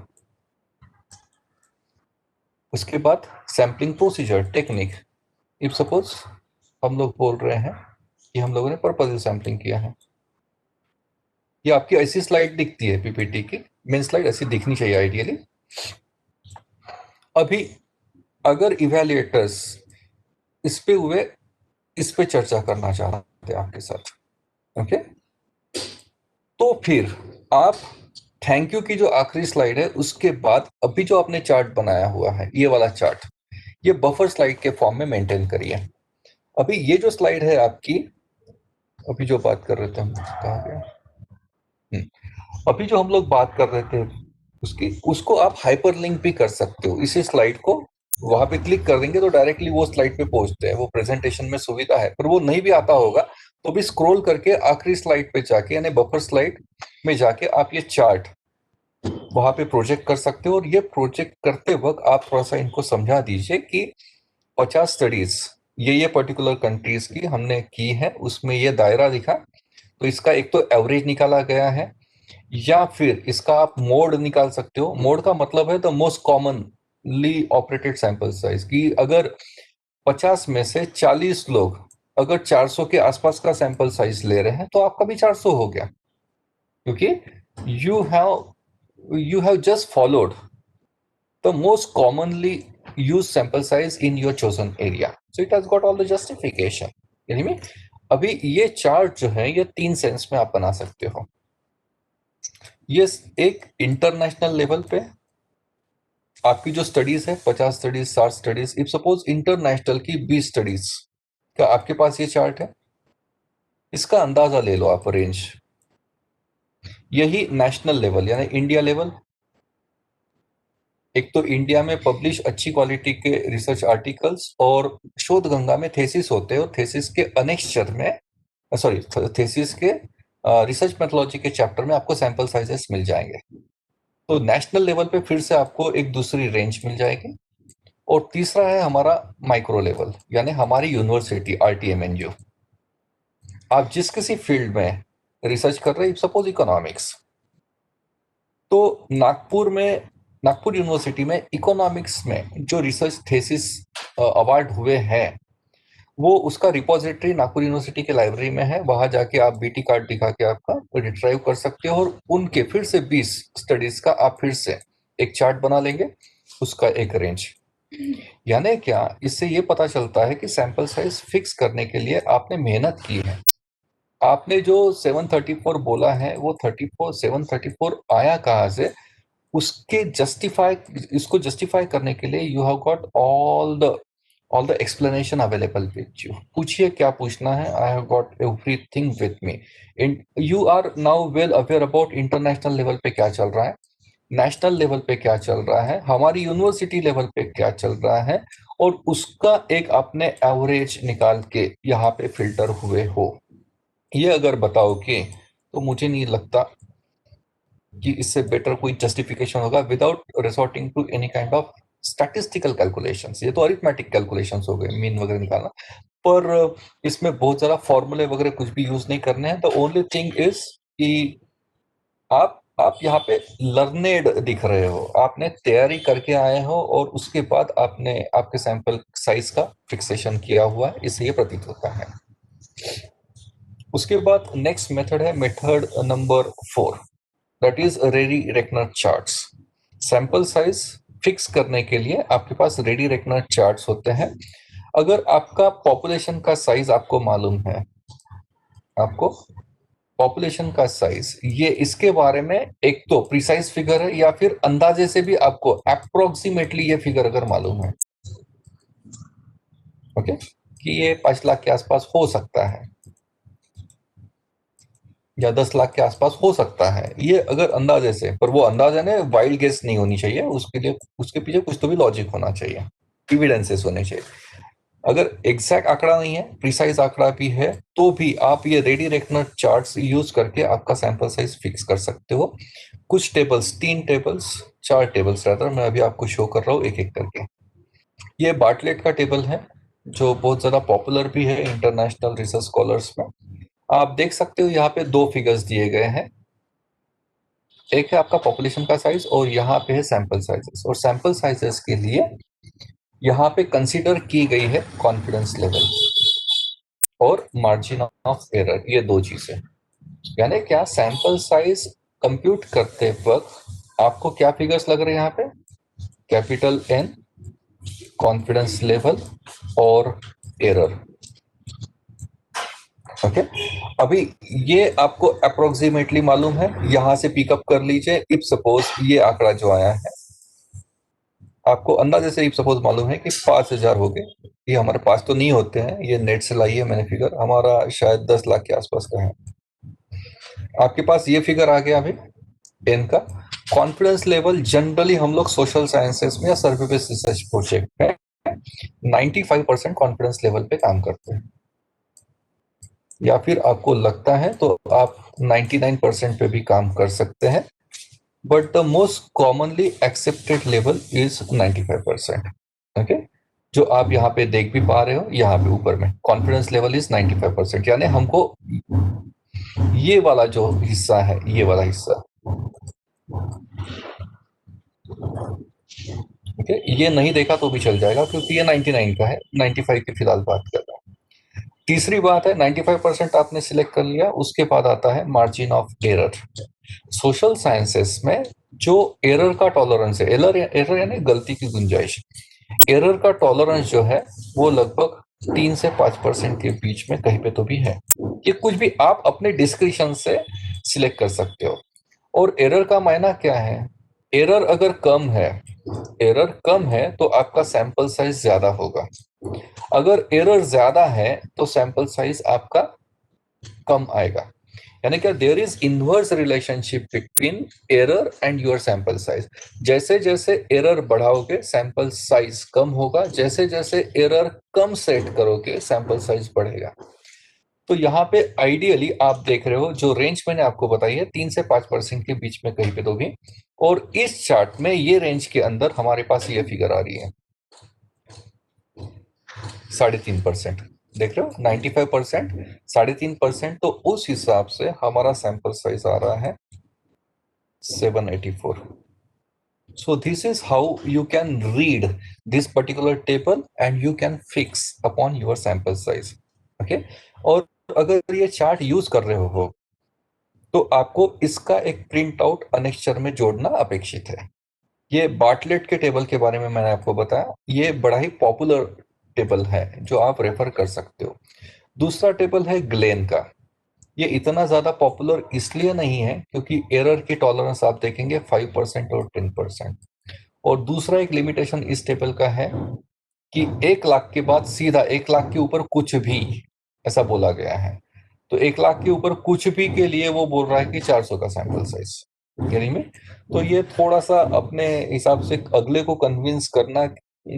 उसके बाद sampling procedure technique, if suppose हम लोग बोल रहे हैं कि हम लोगों ने पर्पजिव सैंपलिंग किया है। ये आपकी ऐसी स्लाइड दिखती है पीपीटी की, मेन स्लाइड ऐसी दिखनी चाहिए आइडियली। अभी अगर इवैल्यूएटर्स इस पे चर्चा करना चाहते हैं आपके साथ, ओके, तो फिर आप थैंक यू की जो आखिरी स्लाइड है उसके बाद अभी जो आपने चार्ट बनाया हुआ है, ये वाला चार्ट, ये बफर स्लाइड के फॉर्म में मेंटेन करिए। अभी ये जो स्लाइड है आपकी, अभी जो बात कर रहे थे हम, कहाँ गया, अभी जो हम लोग बात कर रहे थे उसको आप हाइपर लिंक भी कर सकते हो। इसी स्लाइड को वहां पे क्लिक कर देंगे तो डायरेक्टली वो स्लाइड पे पहुंचते हैं। वो प्रेजेंटेशन में सुविधा है, पर वो नहीं भी आता होगा तो भी स्क्रॉल करके आखिरी स्लाइड पे जाके, यानी बफर स्लाइड में जाके आप ये चार्ट वहां पे प्रोजेक्ट कर सकते हो। और ये प्रोजेक्ट करते वक्त आप थोड़ा सा इनको समझा दीजिए कि 50 स्टडीज ये पर्टिकुलर कंट्रीज की हमने की है, उसमें ये दायरा दिखा, तो इसका एक तो एवरेज निकाला गया है, या फिर इसका आप मोड निकाल सकते हो। मोड का मतलब है the most commonly operated sample size, कि अगर 50 में से 40 लोग अगर 400 के आसपास का सैंपल साइज ले रहे हैं तो आपका भी 400 हो गया, क्योंकि you have just followed the most commonly used sample size in your chosen area, so it has got all the justification। यानी में अभी ये चार्ट जो है ये 3 सेंस में आप बना सकते हो। ये एक इंटरनेशनल लेवल पे आपकी जो स्टडीज है, 50 studies 60 studies, if suppose international की 20 स्टडीज का आपके पास ये चार्ट है, इसका अंदाजा ले लो आप रेंज। यही नेशनल लेवल यानी इंडिया लेवल, एक तो इंडिया में पब्लिश अच्छी क्वालिटी के रिसर्च आर्टिकल्स और शोध गंगा में थेसिस होते हैं, और थेसिस के अनेक्स्चर में, सॉरी, थेसिस के रिसर्च मेथोलॉजी के चैप्टर में आपको सैंपल साइजेस मिल जाएंगे। तो नेशनल लेवल पे फिर से आपको एक दूसरी रेंज मिल जाएगी। और तीसरा है हमारा माइक्रो लेवल, यानी हमारी यूनिवर्सिटी RTMNU, आप जिस किसी फील्ड में रिसर्च कर रहे हैं, सपोज इकोनॉमिक्स, तो नागपुर यूनिवर्सिटी में इकोनॉमिक्स में जो रिसर्च थेसिस अवार्ड हुए हैं, वो उसका रिपोजिटरी नागपुर यूनिवर्सिटी के लाइब्रेरी में है। वहां जाके आप BT कार्ड दिखा के आपका रिट्राइव कर सकते हो, और उनके फिर से 20 स्टडीज का आप फिर से एक चार्ट बना लेंगे, उसका एक रेंज। यानी क्या, इससे ये पता चलता है कि सैंपल साइज फिक्स करने के लिए आपने मेहनत की है। आपने जो 734 बोला है वो 734 आया कहाँ से, उसके इसको जस्टिफाई करने के लिए you have got all the explanation available with you. पूछिए क्या पूछना है, I have got everything with me. You are now well aware about international level पे क्या चल रहा है, नेशनल लेवल पे क्या चल रहा है, हमारी यूनिवर्सिटी लेवल पे क्या चल रहा है, और उसका एक आपने एवरेज निकाल के यहाँ पे फिल्टर हुए हो। ये अगर बताओगे तो मुझे नहीं लगता कि इससे बेटर कोई जस्टिफिकेशन होगा without resorting to any kind of statistical calculations. ये तो अरिथमेटिक कैलकुलेशंस हो गए, मीन वगैरह निकालना। पर इसमें बहुत ज़्यादा फॉर्मूले वगैरह कुछ भी यूज़ नहीं करने हैं। द ओनली थिंग इज़ कि आप यहाँ पे लर्नेड दिख रहे हो, आपने तैयारी करके आए हो और उसके बाद आपने आपके सैंपल साइज का फिक्सेशन किया हुआ है, इससे ये प्रतीत होता है। उसके बाद नेक्स्ट मेथड है method number 4, that is ready reckoner charts. Sample size fix करने के लिए आपके पास रेडी रेकनर चार्ट्स होते हैं। अगर आपका पॉपुलेशन का साइज आपको मालूम है, आपको पॉपुलेशन का साइज, ये इसके बारे में एक तो प्रिसाइज फिगर है या फिर अंदाजे से भी आपको अप्रोक्सीमेटली ये फिगर अगर मालूम है, ओके, कि ये 5 लाख के आसपास हो सकता है या 10 लाख के आसपास हो सकता है, ये अगर अंदाजे से, पर वो अंदाजा ने वाइल्ड गेस नहीं होनी चाहिए, उसके लिए उसके पीछे कुछ तो भी लॉजिक होना चाहिए, एविडेंसेस होने चाहिए। अगर एग्जैक्ट आंकड़ा नहीं है, प्रिसाइज आंकड़ा भी है, तो भी आप ये रेडी रेकनर चार्ट्स यूज करके आपका सैंपल साइज फिक्स कर सकते हो। कुछ टेबल्स, 3 टेबल्स, 4 टेबल्स रादर, मैं अभी आपको शो कर रहा हूँ एक एक करके। ये बार्टलेट का टेबल है जो बहुत ज्यादा पॉपुलर भी है इंटरनेशनल रिसर्च स्कॉलर्स में। आप देख सकते हो यहाँ पे 2 फिगर्स दिए गए हैं, एक है आपका पॉपुलेशन का साइज और यहाँ पे है सैंपल साइजेस। और सैंपल साइजेस के लिए यहाँ पे कंसीडर की गई है कॉन्फिडेंस लेवल और मार्जिन ऑफ एरर, ये 2 चीजें। यानी क्या, सैंपल साइज कंप्यूट करते वक्त आपको क्या फिगर्स लग रहे हैं यहाँ पे, कैपिटल एन, कॉन्फिडेंस लेवल और एरर, ओके। अभी ये आपको अप्रोक्सीमेटली मालूम है, यहां से पिकअप कर लीजिए। इफ सपोज ये आंकड़ा जो आया है, आपको अंदाजे से इफ सपोज मालूम है कि 5,000 हो गए, ये हमारे पास तो नहीं होते हैं, ये नेट से लाई है मैंने फिगर, हमारा शायद 10 लाख के आसपास का है। आपके पास ये फिगर आ गया अभी टेन का। कॉन्फिडेंस लेवल जनरली हम लोग सोशल साइंसेस में या सर्वे बेस्ड रिसर्च प्रोजेक्ट में 95% कॉन्फिडेंस लेवल पे काम करते हैं, या फिर आपको लगता है तो आप 99% पे भी काम कर सकते हैं, but the most commonly accepted level is 95%, okay. जो आप यहाँ पे देख भी पा रहे हो, यहाँ पे ऊपर में कॉन्फिडेंस लेवल इज 95%, यानी हमको ये वाला जो हिस्सा है, ये वाला हिस्सा, ओके, ये नहीं देखा तो भी चल जाएगा क्योंकि ये 99 का है, 95 की फिलहाल बात कर रहा हूँ। तीसरी बात है 95% आपने सिलेक्ट कर लिया, उसके बाद आता है margin of error. Social sciences में जो एरर का टॉलरेंस है, एरर एरर यानी गलती की गुंजाइश, एरर का टॉलरेंस जो है वो लगभग 3 से 5% के बीच में कहीं पे तो भी है। ये कुछ भी आप अपने डिस्क्रिप्शन से सिलेक्ट कर सकते हो। और एरर का मायना क्या है, एरर अगर कम है, एरर कम है तो आपका सैंपल साइज ज्यादा होगा, अगर एरर ज्यादा है तो सैंपल साइज आपका कम आएगा। यानी क्या, there is inverse relationship between error and your sample size. जैसे जैसे एरर बढ़ाओगे सैंपल साइज कम होगा, जैसे जैसे एरर कम सेट करोगे सैंपल साइज बढ़ेगा। तो यहाँ पे आइडियली आप देख रहे हो जो रेंज मैंने आपको बताई है 3 से 5% के बीच में कहीं पे तो भी, और इस चार्ट में ये रेंज के अंदर हमारे पास ये फिगर आ रही है 3.5%, देख रहे हो 95%, 3.5%, तो उस हिसाब से हमारा सैंपल साइज आ रहा है 784। So this is how you can read this particular table and you can fix upon your sample size, okay? और अगर ये चार्ट यूज कर रहे हो तो आपको इसका एक प्रिंट आउट अनेक्स्चर में जोड़ना अपेक्षित है। ये बार्टलेट के टेबल के बारे में मैंने आपको बताया, ये बड़ा ही पॉपुलर टेबल है जो आप रेफर कर सकते हो। दूसरा टेबल है ग्लेन का, ये इतना ज्यादा पॉपुलर इसलिए नहीं है क्योंकि एरर की टॉलरेंस आप देखेंगे 5% और 10%। और दूसरा एक लिमिटेशन इस टेबल का है कि 1 लाख के बाद सीधा 1 लाख के ऊपर कुछ भी, ऐसा बोला गया है। तो 1 लाख के ऊपर कुछ भी के लिए वो बोल रहा है कि 400 का सैंपल साइज, यानी में, तो ये थोड़ा सा अपने हिसाब से अगले को कन्विंस करना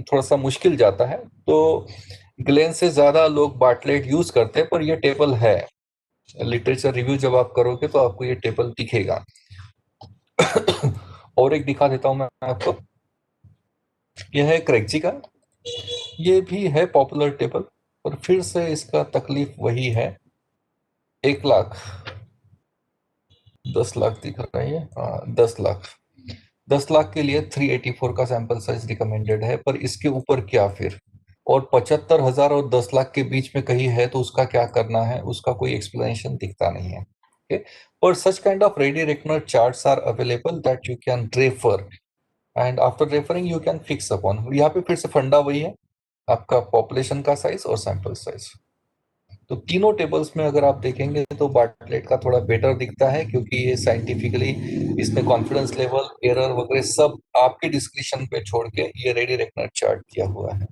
थोड़ा सा मुश्किल जाता है। तो ग्लेन से ज्यादा लोग बार्टलेट यूज करते हैं, पर ये टेबल है, लिटरेचर रिव्यू जब आप करोगे तो आपको ये टेबल दिखेगा। और एक दिखा देता हूं मैं आपको, यह है क्रैकजी का, ये भी है पॉपुलर टेबल, और फिर से इसका तकलीफ वही है, 1 लाख, 10 लाख दिख रहा है, 10 लाख, 10 लाख के लिए 384 का सैंपल साइज रिकमेंडेड है, पर इसके ऊपर क्या फिर? और 75,000 और 10 लाख के बीच में कहीं है तो उसका क्या करना है, उसका कोई एक्सप्लेनेशन दिखता नहीं है। Okay? पर such kind of ready reckoner charts are available that you can refer, and after referring you can fix upon। यहाँ पे फिर से फंडा वही है, आपका पॉपुलेशन का साइज और सैंपल साइज। तो तीनों टेबल्स में अगर आप देखेंगे तो बार्टलेट का थोड़ा बेटर दिखता है, क्योंकि ये साइंटिफिकली इसमें कॉन्फिडेंस लेवल, एरर वगैरह सब आपके डिस्क्रिप्शन पे छोड़ के ये रेडी रेकनर चार्ट किया हुआ है।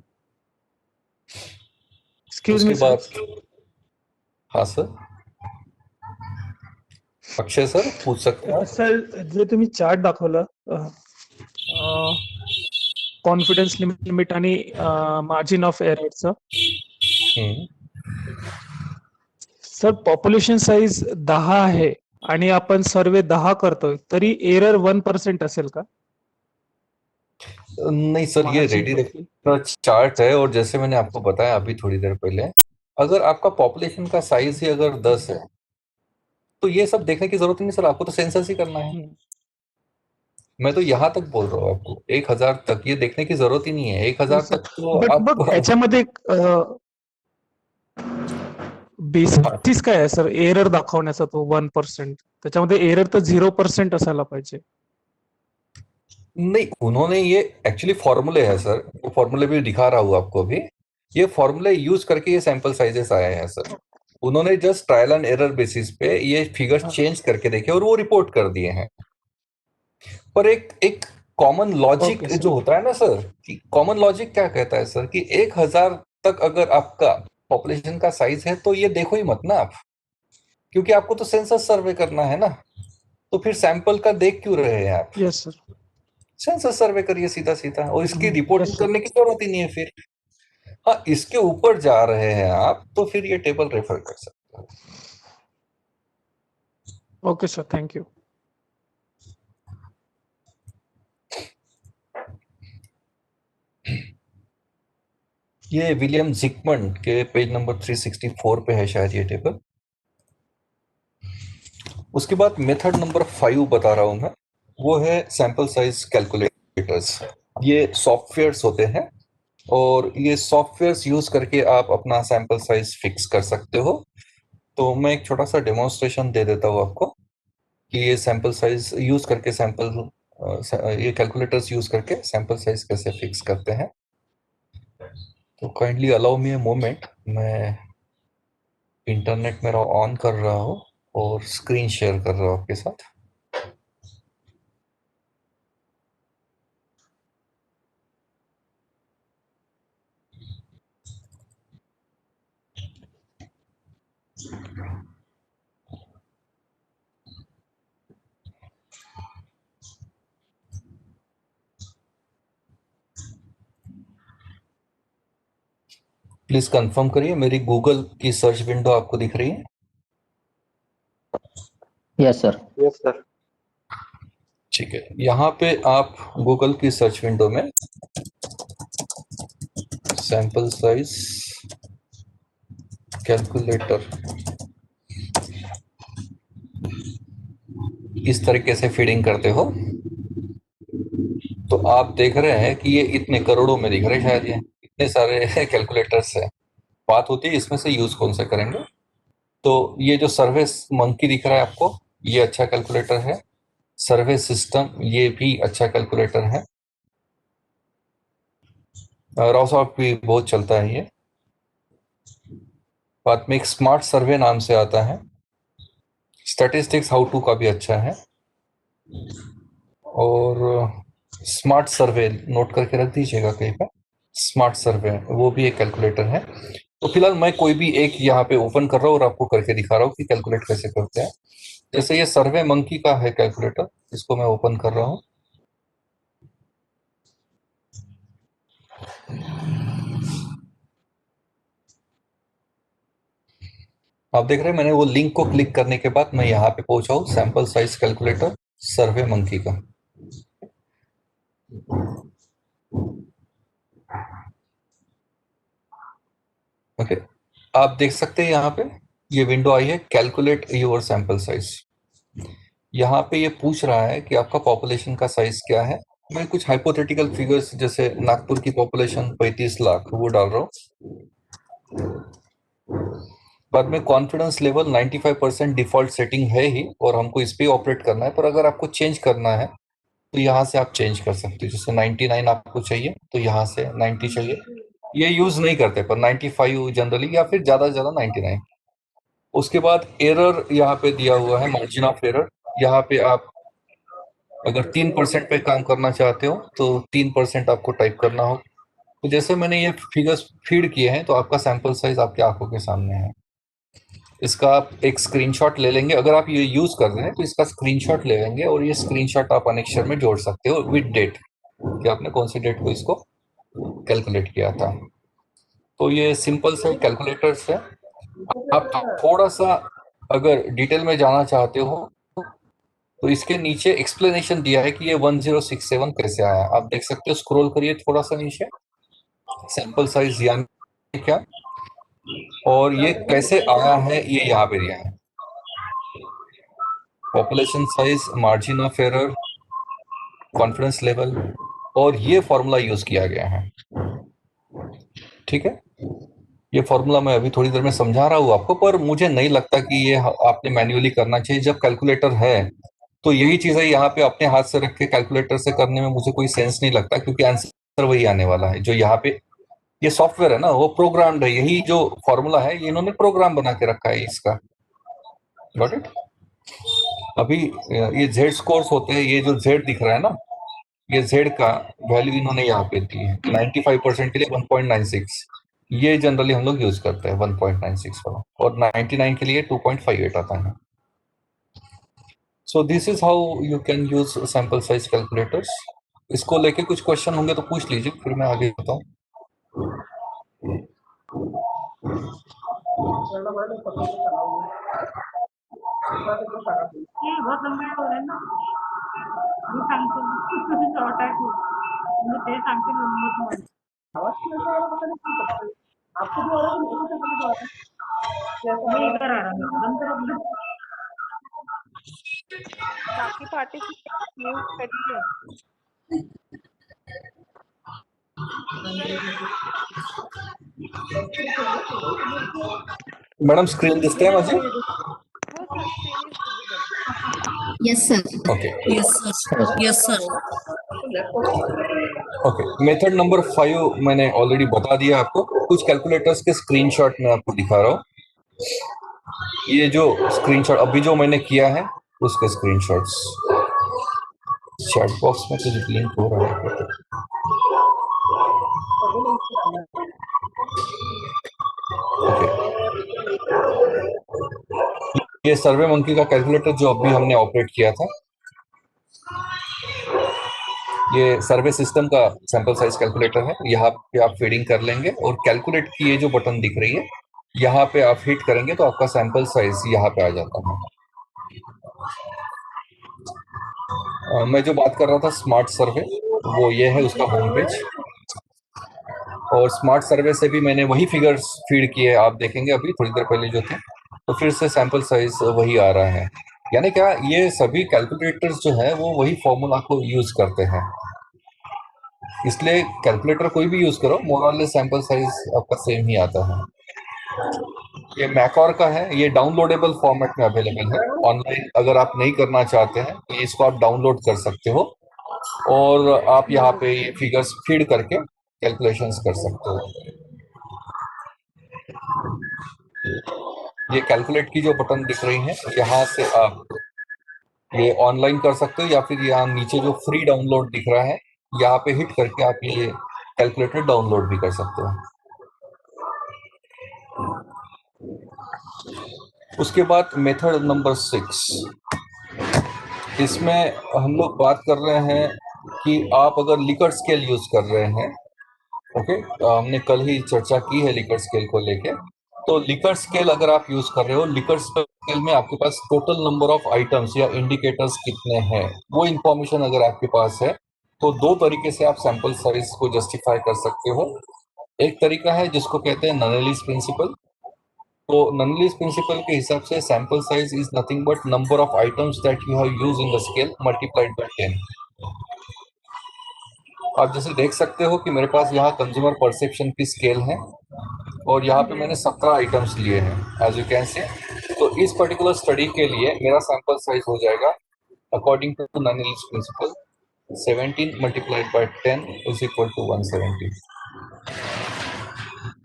एक्सक्यूज उसके मी सर, बाद, हाँ सर, अक्षय सर पूछ सकते हैं। सर जे तुम्ही चार्ट दाखवला कॉन्फिडन्स लिमिट आणि मार्जिन ऑफ एररचं, हम्म, सर पॉप्युलेशन साईज 10 आहे आणि आपण सर्वे 10 करतोय तरी एरर 1% असेल का? नहीं सर, ये Margin ready profile. Reckoner chart है, और जैसे मैंने आपको बताया अभी थोड़ी देर पहले, अगर आपका पॉपुलेशन का साइज ही अगर 10 है तो ये सब देखने की जरूरत नहीं सर, आपको तो सेंसस ही करना है। मैं तो यहाँ तक बोल रहा हूँ आपको, 1,000 तक ये देखने की जरूरत ही नहीं है, 1,000 तक तो बट आप मग याच्यामध्ये बेसिस काय आहे सर एरर दाखवण्याचा तो 1%? त्याच्यामध्ये एरर तर 0% असायला पाहिजे। नहीं, उन्होंने ये एक्चुअली फॉर्मूले है सर, वो फॉर्मूले भी दिखा रहा हूँ आपको अभी। ये फॉर्मूले यूज करके ये सैंपल साइजेस आए हैं सर। उन्होंने just trial and error basis पे ये फिगर्स चेंज करके देखे और वो रिपोर्ट कर दिए हैं। पर एक एक कॉमन लॉजिक Okay, sir. जो होता है ना सर, कि कॉमन लॉजिक क्या कहता है सर, कि 1,000 तक अगर आपका पॉपुलेशन का साइज है तो ये देखो ही मत ना आप, क्योंकि आपको तो सेंसस सर्वे करना है ना, तो फिर सैंपल का देख क्यों रहे हैं आप? Yes sir. सेंसस सर्वे करिए सीधा सीधा, और इसकी रिपोर्टिंग yes, sir. करने की जरूरत ही नहीं है फिर। हाँ, इसके ऊपर जा रहे हैं आप तो फिर ये टेबल रेफर कर सकते हैं। Okay sir, thank you. ये विलियम जिकमन के पेज नंबर 364 पे है शायद ये टेबल। उसके बाद मेथड नंबर 5 बता रहा हूं मैं, वो है सैंपल साइज कैलकुलेटर्स। ये सॉफ्टवेयर्स होते हैं, और ये सॉफ्टवेयर्स यूज करके आप अपना सैंपल साइज फिक्स कर सकते हो। तो मैं एक छोटा सा डेमोन्स्ट्रेशन दे देता हूँ आपको, कि ये सैंपल साइज यूज करके ये कैलकुलेटर्स यूज करके सैंपल साइज कैसे फिक्स करते हैं। तो kindly allow me a moment, मैं इंटरनेट मेरा ऑन कर रहा हूँ और स्क्रीन शेयर कर रहा हूँ आपके साथ। प्लीज कंफर्म करिए, मेरी गूगल की सर्च विंडो आपको दिख रही है? Yes sir. Yes sir. ठीक है, यहाँ पे आप गूगल की सर्च विंडो में सैंपल साइज कैलकुलेटर इस तरीके से फीडिंग करते हो तो आप देख रहे हैं कि ये इतने करोड़ों में दिख रहे हैं, शायद ये इतने सारे कैलकुलेटर्स है। बात होती है इसमें से यूज कौन सा करेंगे। तो ये जो सर्वे मंकी दिख रहा है आपको, ये अच्छा कैलकुलेटर है। सर्वे सिस्टम, ये भी अच्छा कैलकुलेटर है। राउसॉफ्ट भी बहुत चलता है ये। बाद में एक स्मार्ट सर्वे नाम से आता है। स्टैटिस्टिक्स हाउ टू का भी अच्छा है, और स्मार्ट सर्वे नोट करके रख दीजिएगा कहीं पर। स्मार्ट सर्वे वो भी एक कैलकुलेटर है। तो फिलहाल मैं कोई भी एक यहाँ पे ओपन कर रहा हूँ और आपको करके दिखा रहा हूँ कि कैलकुलेट कैसे करते हैं। जैसे ये सर्वे मंकी का है कैलकुलेटर, इसको मैं ओपन कर रहा हूँ। आप देख रहे हैं मैंने वो लिंक को क्लिक करने के बाद मैं यहाँ पे पहुंचा हूँ, सैंपल साइज कैलकुलेटर सर्वे मंकी का। ओके, आप देख सकते हैं यहाँ पे ये विंडो आई है, कैलकुलेट योर सैंपल साइज। यहाँ पे ये पूछ रहा है कि आपका पॉपुलेशन का साइज क्या है। मैं कुछ हाइपोथेटिकल फिगर्स जैसे नागपुर की पॉपुलेशन 35 लाख वो डाल रहा हूँ। बाद में कॉन्फिडेंस लेवल 95% डिफॉल्ट सेटिंग है ही और हमको इस पे ऑपरेट करना है, पर अगर आपको चेंज करना है तो यहाँ से आप चेंज कर सकते हो। जैसे 99 आपको चाहिए तो यहाँ से 90 चाहिए, ये यूज नहीं करते, पर 95 जनरली, या फिर ज्यादा से ज्यादा 99। उसके बाद एरर यहाँ पे दिया हुआ है, मार्जिन ऑफ एरर। यहाँ पे आप अगर 3% पे काम करना चाहते हो तो 3% आपको टाइप करना हो। तो जैसे मैंने ये फिगर्स फीड किए हैं तो आपका सैंपल साइज आपके आंखों के सामने है। इसका आप एक स्क्रीनशॉट ले लेंगे, अगर आप ये यूज कर रहे हैं तो इसका स्क्रीनशॉट ले लेंगे और ये स्क्रीनशॉट आप अनेक्शर में जोड़ सकते हो विद डेट कि आपने कौन सी डेट को इसको कैलकुलेट किया था। तो ये सिंपल से कैलकुलेटर्स है। आप थोड़ा सा अगर डिटेल में जाना चाहते हो तो इसके नीचे एक्सप्लेनेशन दिया है कि ये 1067 कैसे आया। आप देख सकते हो, स्क्रॉल करिए थोड़ा सा नीचे, सैंपल साइज यानी क्या और ये कैसे आया है ये यहाँ पे दिया है। Population size, margin of error, confidence level, और ये फॉर्मूला यूज किया गया है। ठीक है, ये फॉर्मूला मैं अभी थोड़ी देर में समझा रहा हूँ आपको, पर मुझे नहीं लगता कि ये आपने मैन्युअली करना चाहिए। जब कैलकुलेटर है तो यही चीजें यहाँ पे अपने हाथ से रख के कैलकुलेटर से करने में मुझे कोई सेंस नहीं लगता, क्योंकि आंसर वही आने वाला है। जो यहाँ पे ये सॉफ्टवेयर है ना, वो प्रोग्राम्ड है, यही जो फॉर्मूला है ये इन्होंने प्रोग्राम बना के रखा है इसका। Got it. अभी ये जेड स्कोर्स होते हैं, ये जो जेड दिख रहा है ना, ये जेड का वैल्यू इन्होंने यहाँ पे दी है 95% के लिए 1.96। ये जनरली हम लोग यूज करते हैं 1.96 वाला, और 99 के लिए 2.58 आता है। So this is how you can use sample size calculators. इसको लेके कुछ क्वेश्चन होंगे तो पूछ लीजिए, फिर मैं आगे बताऊं। ये बहुत लंबा हो रहा है ना, मी सांगतो शॉर्ट आहे खूप, म्हणजे ते सांगते नंबर तुम्हाला आवाज कैसा आ रहा पता नहीं क्यों करते आपको भी आ रहा है कि मेरे को आ रहा है मैं इधर आ रहा हूँ बंद करो अपना बाकी पार्टिसिपेंट म्यूट करिए। मैडम स्क्रीन दिसते हैं मुझे? हो sir, screen is visible. Yes, sir. Okay Yes, sir. Yes, sir. Okay, method number 5 मैंने ऑलरेडी बता दिया आपको। कुछ कैलकुलेटर्स के स्क्रीनशॉट मैं आपको दिखा रहा हूँ। ये जो स्क्रीनशॉट अभी जो मैंने किया है उसके स्क्रीनशॉट्स चैट बॉक्स में कुछ लिंक हो रहा है। ये सर्वे मंकी का कैलकुलेटर जो अभी हमने ऑपरेट किया था, ये सर्वे सिस्टम का सैंपल साइज कैलकुलेटर है। यहाँ पे आप फीडिंग कर लेंगे और कैलकुलेट की ये जो बटन दिख रही है यहाँ पे आप हिट करेंगे तो आपका सैंपल साइज यहाँ पे आ जाता है। मैं जो बात कर रहा था स्मार्ट सर्वे, वो ये है उसका होम पेज। और स्मार्ट सर्वे से भी मैंने वही फिगर्स फीड किए, आप देखेंगे अभी थोड़ी देर पहले जो थे, तो फिर से सैंपल साइज वही आ रहा है। यानी क्या, ये सभी कैलकुलेटर्स जो है वो वही फॉर्मूला को यूज करते हैं, इसलिए कैलकुलेटर कोई भी यूज करो मोर और लेस सैंपल साइज आपका सेम ही आता है। ये मैकॉर का है, ये डाउनलोडेबल फॉर्मेट में अवेलेबल है ऑनलाइन। अगर आप नहीं करना चाहते हैं तो इसको आप डाउनलोड कर सकते हो और आप यहाँ पे ये फिगर्स फीड करके कैलकुलेशंस कर सकते हो। ये कैलकुलेट की जो बटन दिख रही है यहाँ से आप ये ऑनलाइन कर सकते हो, या फिर यहाँ नीचे जो फ्री डाउनलोड दिख रहा है यहाँ पे हिट करके आप ये कैलकुलेटर डाउनलोड भी कर सकते हो। उसके बाद मेथड नंबर 6, इसमें हम लोग बात कर रहे हैं कि आप अगर लिकर स्केल यूज कर रहे हैं, ओके, हमने कल ही चर्चा की है लिकर स्केल को लेके। तो लिकर स्केल अगर आप यूज कर रहे हो, लिकर स्केल में आपके पास टोटल नंबर ऑफ आइटम्स या इंडिकेटर्स कितने हैं वो इंफॉर्मेशन अगर आपके पास है तो दो तरीके से आप सैंपल साइज को जस्टिफाई कर सकते हो। एक तरीका है जिसको कहते हैं ननेलिस प्रिंसिपल, तो ननलीज प्रिंसिपल के हिसाब से sample size is nothing but number of items that you have use in the scale multiplied by 10। आप जैसे देख सकते हो कि मेरे पास यहाँ कंज्यूमर परसेप्शन की स्केल है और यहाँ पे मैंने 17 आइटम्स लिए हैं एज यू कैन सी। तो इस पर्टिकुलर स्टडी के लिए मेरा सैंपल साइज हो जाएगा according to Nunnally's principle 17 multiplied by 10 is equal to 170।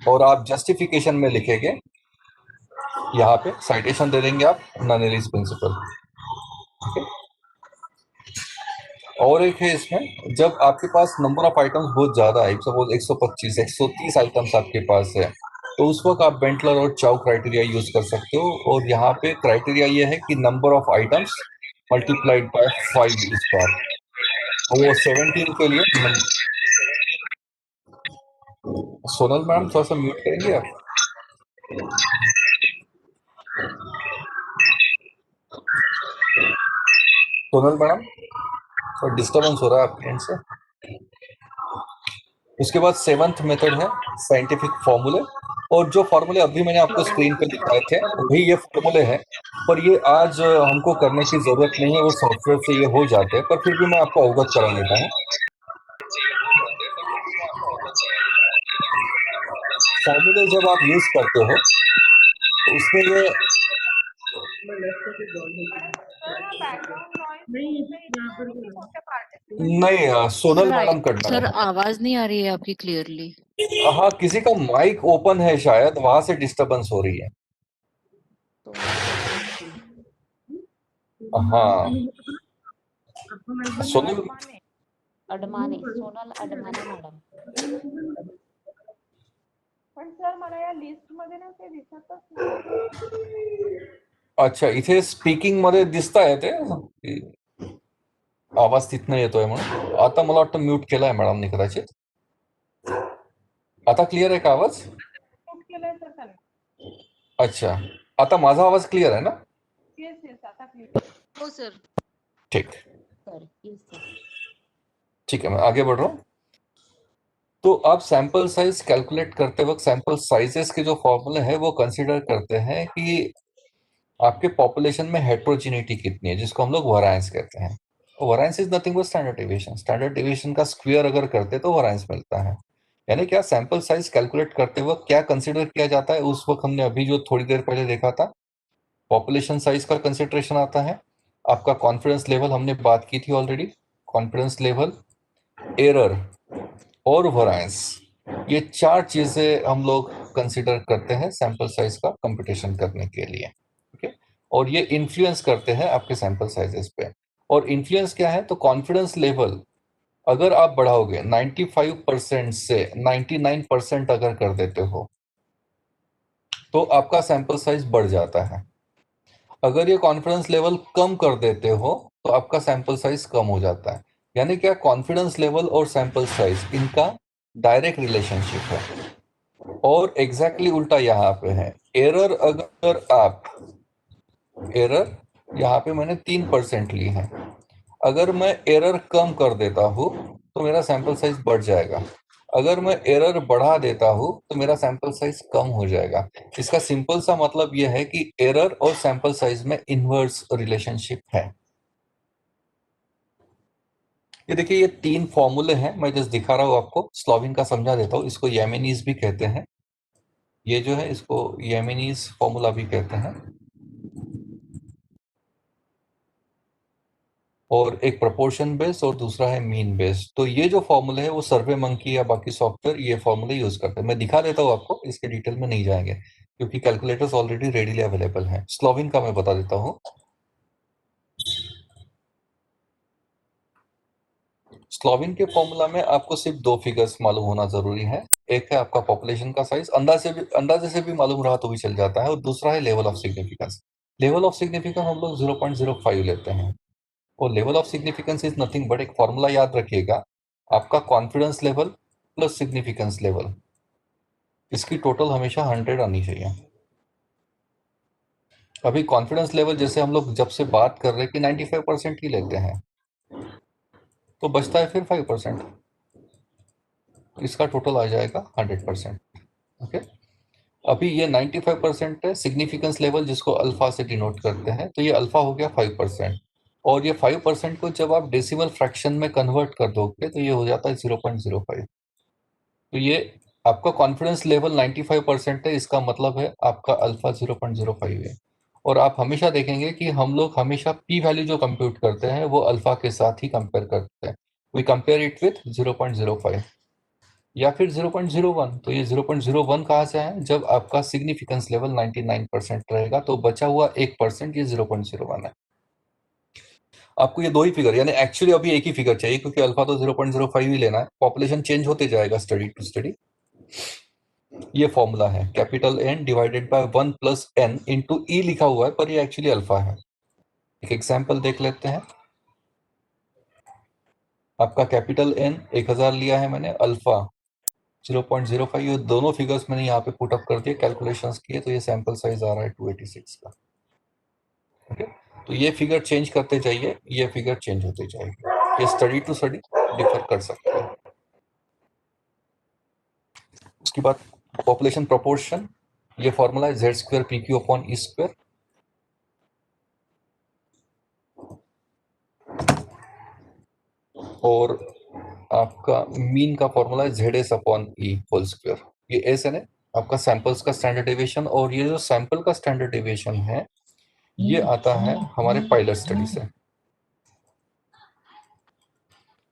और आप जस्टिफिकेशन में लिखेंगे, यहाँ पे साइटेशन दे देंगे आप ननलीज प्रिंसिपल। और एक है इसमें, जब आपके पास नंबर ऑफ आइटम्स बहुत ज्यादा है, सपोज 125 130 आइटम्स आपके पास है, तो उस वक्त आप बेंटलर और चाउ क्राइटेरिया यूज कर सकते हो। और यहाँ पे क्राइटेरिया ये है कि number of items multiplied by 5 इस बार। और वो 17 के लिए सोनल मैम थोड़ा सा म्यूट करेंगे आप। सोनल मैडम थोड़ा डिस्टर्बेंस हो रहा है आपके एंड से। उसके बाद 7th मेथड है साइंटिफिक फॉर्मूले। और जो फॉर्मूले अभी मैंने आपको स्क्रीन पे दिखाए थे वही ये फॉर्मूले हैं, पर ये आज हमको करने की जरूरत नहीं है, वो सॉफ्टवेयर से ये हो जाते हैं, पर फिर भी मैं आपको अवगत करा देता हूँ। फॉर्मूले जब आप यूज करते हो तो उसमें ये बैकग्राउंड नॉइज नहीं में यहाँ पर भी है। छोटे पार्टिसिपेंट नहीं, सोनल मैडम कट सर रहा आवाज नहीं आ रही है आपकी क्लियरली। है। हाँ, किसी का माइक ओपन है शायद, वहां से डिस्टरबेंस हो रही है। हाँ सोनल, अडमाने सोनल अडमाने मॅडम. पण सर मला या लिस्ट मध्ये ना ते दिसतच नाही. अच्छा इथे स्पीकिंग मध्ये दिसत आहे ते आवाज तिथनं येतोय म्हणून। आता मला वाटतं म्यूट केलाय मॅडमने कदाचित। आता क्लिअर आहे का आवाज? म्यूट केलंय सर त्याने. अच्छा, आता माझा आवाज क्लियर आहे ना? येस येस आता क्लिअर. हो सर। ठीक सर येस सर. ठीक है, मैं आगे बढ़ रहा हूँ। तो आप सैंपल साइज कैलकुलेट करते वक्त सैंपल साइजेस के जो फॉर्मूले हैं वो कंसीडर करते हैं कि आपके पॉपुलेशन में हेट्रोजिनिटी कितनी है, जिसको हम लोग वरायंस कहते हैं। Variance is nothing but standard deviation. Standard deviation का स्क्वायर अगर करते तो वरायंस मिलता है। यानी क्या सैंपल साइज कैलकुलेट करते वक्त क्या कंसीडर किया जाता है, उस वक्त हमने अभी जो थोड़ी देर पहले देखा था, पॉपुलेशन साइज का कंसिडरेशन आता है। आपका कॉन्फिडेंस लेवल हमने बात की थी ऑलरेडी, कॉन्फिडेंस लेवल, एरर और वरायंस, ये 4 चीजें हम लोग कंसिडर करते हैं सैंपल साइज का कंप्यूटेशन करने के लिए। ओके, और ये इन्फ्लुएंस करते हैं आपके सैंपल साइजेस पे। और इन्फ्लुएंस क्या है, तो कॉन्फिडेंस लेवल अगर आप बढ़ाओगे 95% से 99% अगर कर देते हो तो आपका सैंपल साइज बढ़ जाता है। अगर ये कॉन्फिडेंस लेवल कम कर देते हो तो आपका सैंपल साइज कम हो जाता है। यानी क्या, कॉन्फिडेंस लेवल और सैंपल साइज इनका डायरेक्ट रिलेशनशिप है। और एग्जैक्टली उल्टा यहाँ पे है। एरर अगर आप, एरर यहाँ पे मैंने 3% ली है, अगर मैं एरर कम कर देता हूँ तो मेरा सैंपल साइज बढ़ जाएगा। अगर मैं एरर बढ़ा देता हूँ तो मेरा सैंपल साइज कम हो जाएगा। इसका सिंपल सा मतलब यह है कि एरर और सैंपल साइज में इनवर्स रिलेशनशिप है। ये देखिए, ये 3 फॉर्मूले हैं, मैं जस्ट दिखा रहा हूँ आपको, स्लोविन का समझा देता हूँ। इसको येमेनीज भी कहते हैं, ये जो है इसको येमेनीज फॉर्मूला भी कहते हैं। और एक प्रोपोर्शन बेस्ड और दूसरा है मीन बेस्ड। तो ये जो फॉर्मूले है वो सर्वे मंकी या बाकी सॉफ्टवेयर ये फॉर्मूले यूज करते हैं। मैं दिखा देता हूँ आपको, इसके डिटेल में नहीं जाएंगे क्योंकि कैलकुलेटर्स ऑलरेडी रेडीली अवेलेबल हैं। स्लोविन का मैं बता देता हूँ। स्लोविन के फॉर्मूला में आपको सिर्फ 2 फिगर्स मालूम होना जरूरी है। एक है आपका पॉपुलेशन का साइज, अंदाजे से भी मालूम रहा तो भी चल जाता है। और दूसरा है level of significance. Level of significance हम लोग 0.05 लेते हैं। और level of significance is nothing but, एक फॉर्मूला याद रखिएगा, आपका confidence level plus significance level, इसकी टोटल हमेशा 100 आनी चाहिए। अभी कॉन्फिडेंस लेवल जैसे हम लोग जब से बात कर रहे हैं कि 95% ही लेते हैं, तो बचता है फिर 5%, इसका टोटल आ जाएगा 100%। ओके, अभी ये 95% है सिग्निफिकेंस लेवल, जिसको अल्फा से डिनोट करते हैं, तो ये अल्फा हो गया 5%। और ये 5% को जब आप डेसिमल फ्रैक्शन में कन्वर्ट कर दोगे तो ये हो जाता है 0.05। तो ये आपका कॉन्फिडेंस लेवल 95% है, इसका मतलब है आपका अल्फा 0.05 है। और आप हमेशा देखेंगे कि हम लोग हमेशा पी वैल्यू जो कंप्यूट करते हैं वो अल्फा के साथ ही कंपेयर करते हैं। वी कंपेयर इट विथ 0.05 या फिर 0.01। तो ये 0.01 कहाँ से आया? जब आपका सिग्निफिकेंस लेवल 99% रहेगा, तो बचा हुआ 1% ये 0.01 है। आपको ये दो ही फिगर, यानी एक्चुअली अभी एक ही फिगर चाहिए, क्योंकि अल्फा तो 0.05 ही लेना है। पॉपुलेशन चेंज होते जाएगा स्टडी टू स्टडी। ये फॉर्मूला है, capital N divided by 1 plus N into E लिखा हुआ है, पर ये एक्चुअली अल्फा है। एक एग्जाम्पल देख लेते हैं। आपका कैपिटल एन 1000 लिया है मैंने, अल्फा 0.05, ये दोनों फिगर्स मैंने यहाँ पे पुट अप कर दिए, कैलकुलेशंस किए, तो ये सैंपल साइज आ रहा है 286 का। ओके, तो ये फिगर चेंज करते जाइए, ये फिगर चेंज होते जाएगी। ये स्टडी टू स्टडी डिफर कर सकते हैं। उसके बाद पॉपुलेशन प्रोपोर्शन, ये फॉर्मूला है Z square P Q upon E square. और आपका मीन का फॉर्मूला है Z S upon E whole square. ये एस है ना आपका सैंपल्स का स्टैंडर्ड डेविएशन, और ये जो सैंपल का स्टैंडर्ड डेविएशन है ये आता है हमारे पायलट स्टडी से।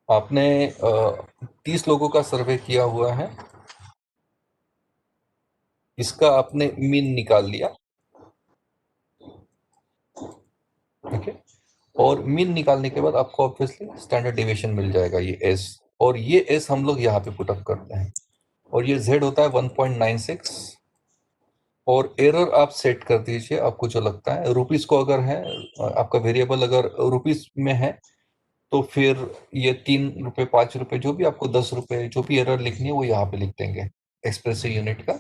आपने 30 लोगों का सर्वे किया हुआ है, इसका आपने मीन निकाल लिया। ओके, और मीन निकालने के बाद आपको ऑब्वियसली स्टैंडर्ड डेविएशन मिल जाएगा, ये एस। और ये एस हम लोग यहाँ पे पुटअप करते हैं, और ये जेड होता है 1.96। और एरर आप सेट कर दीजिए आपको जो लगता है। रुपीस को अगर है आपका वेरिएबल अगर रुपीस में है तो फिर ये 3 रुपए 5 रुपए जो भी आपको 10 रुपए जो भी एरर लिखनी है वो यहाँ पे लिख देंगे एक्सप्रेसिव यूनिट का,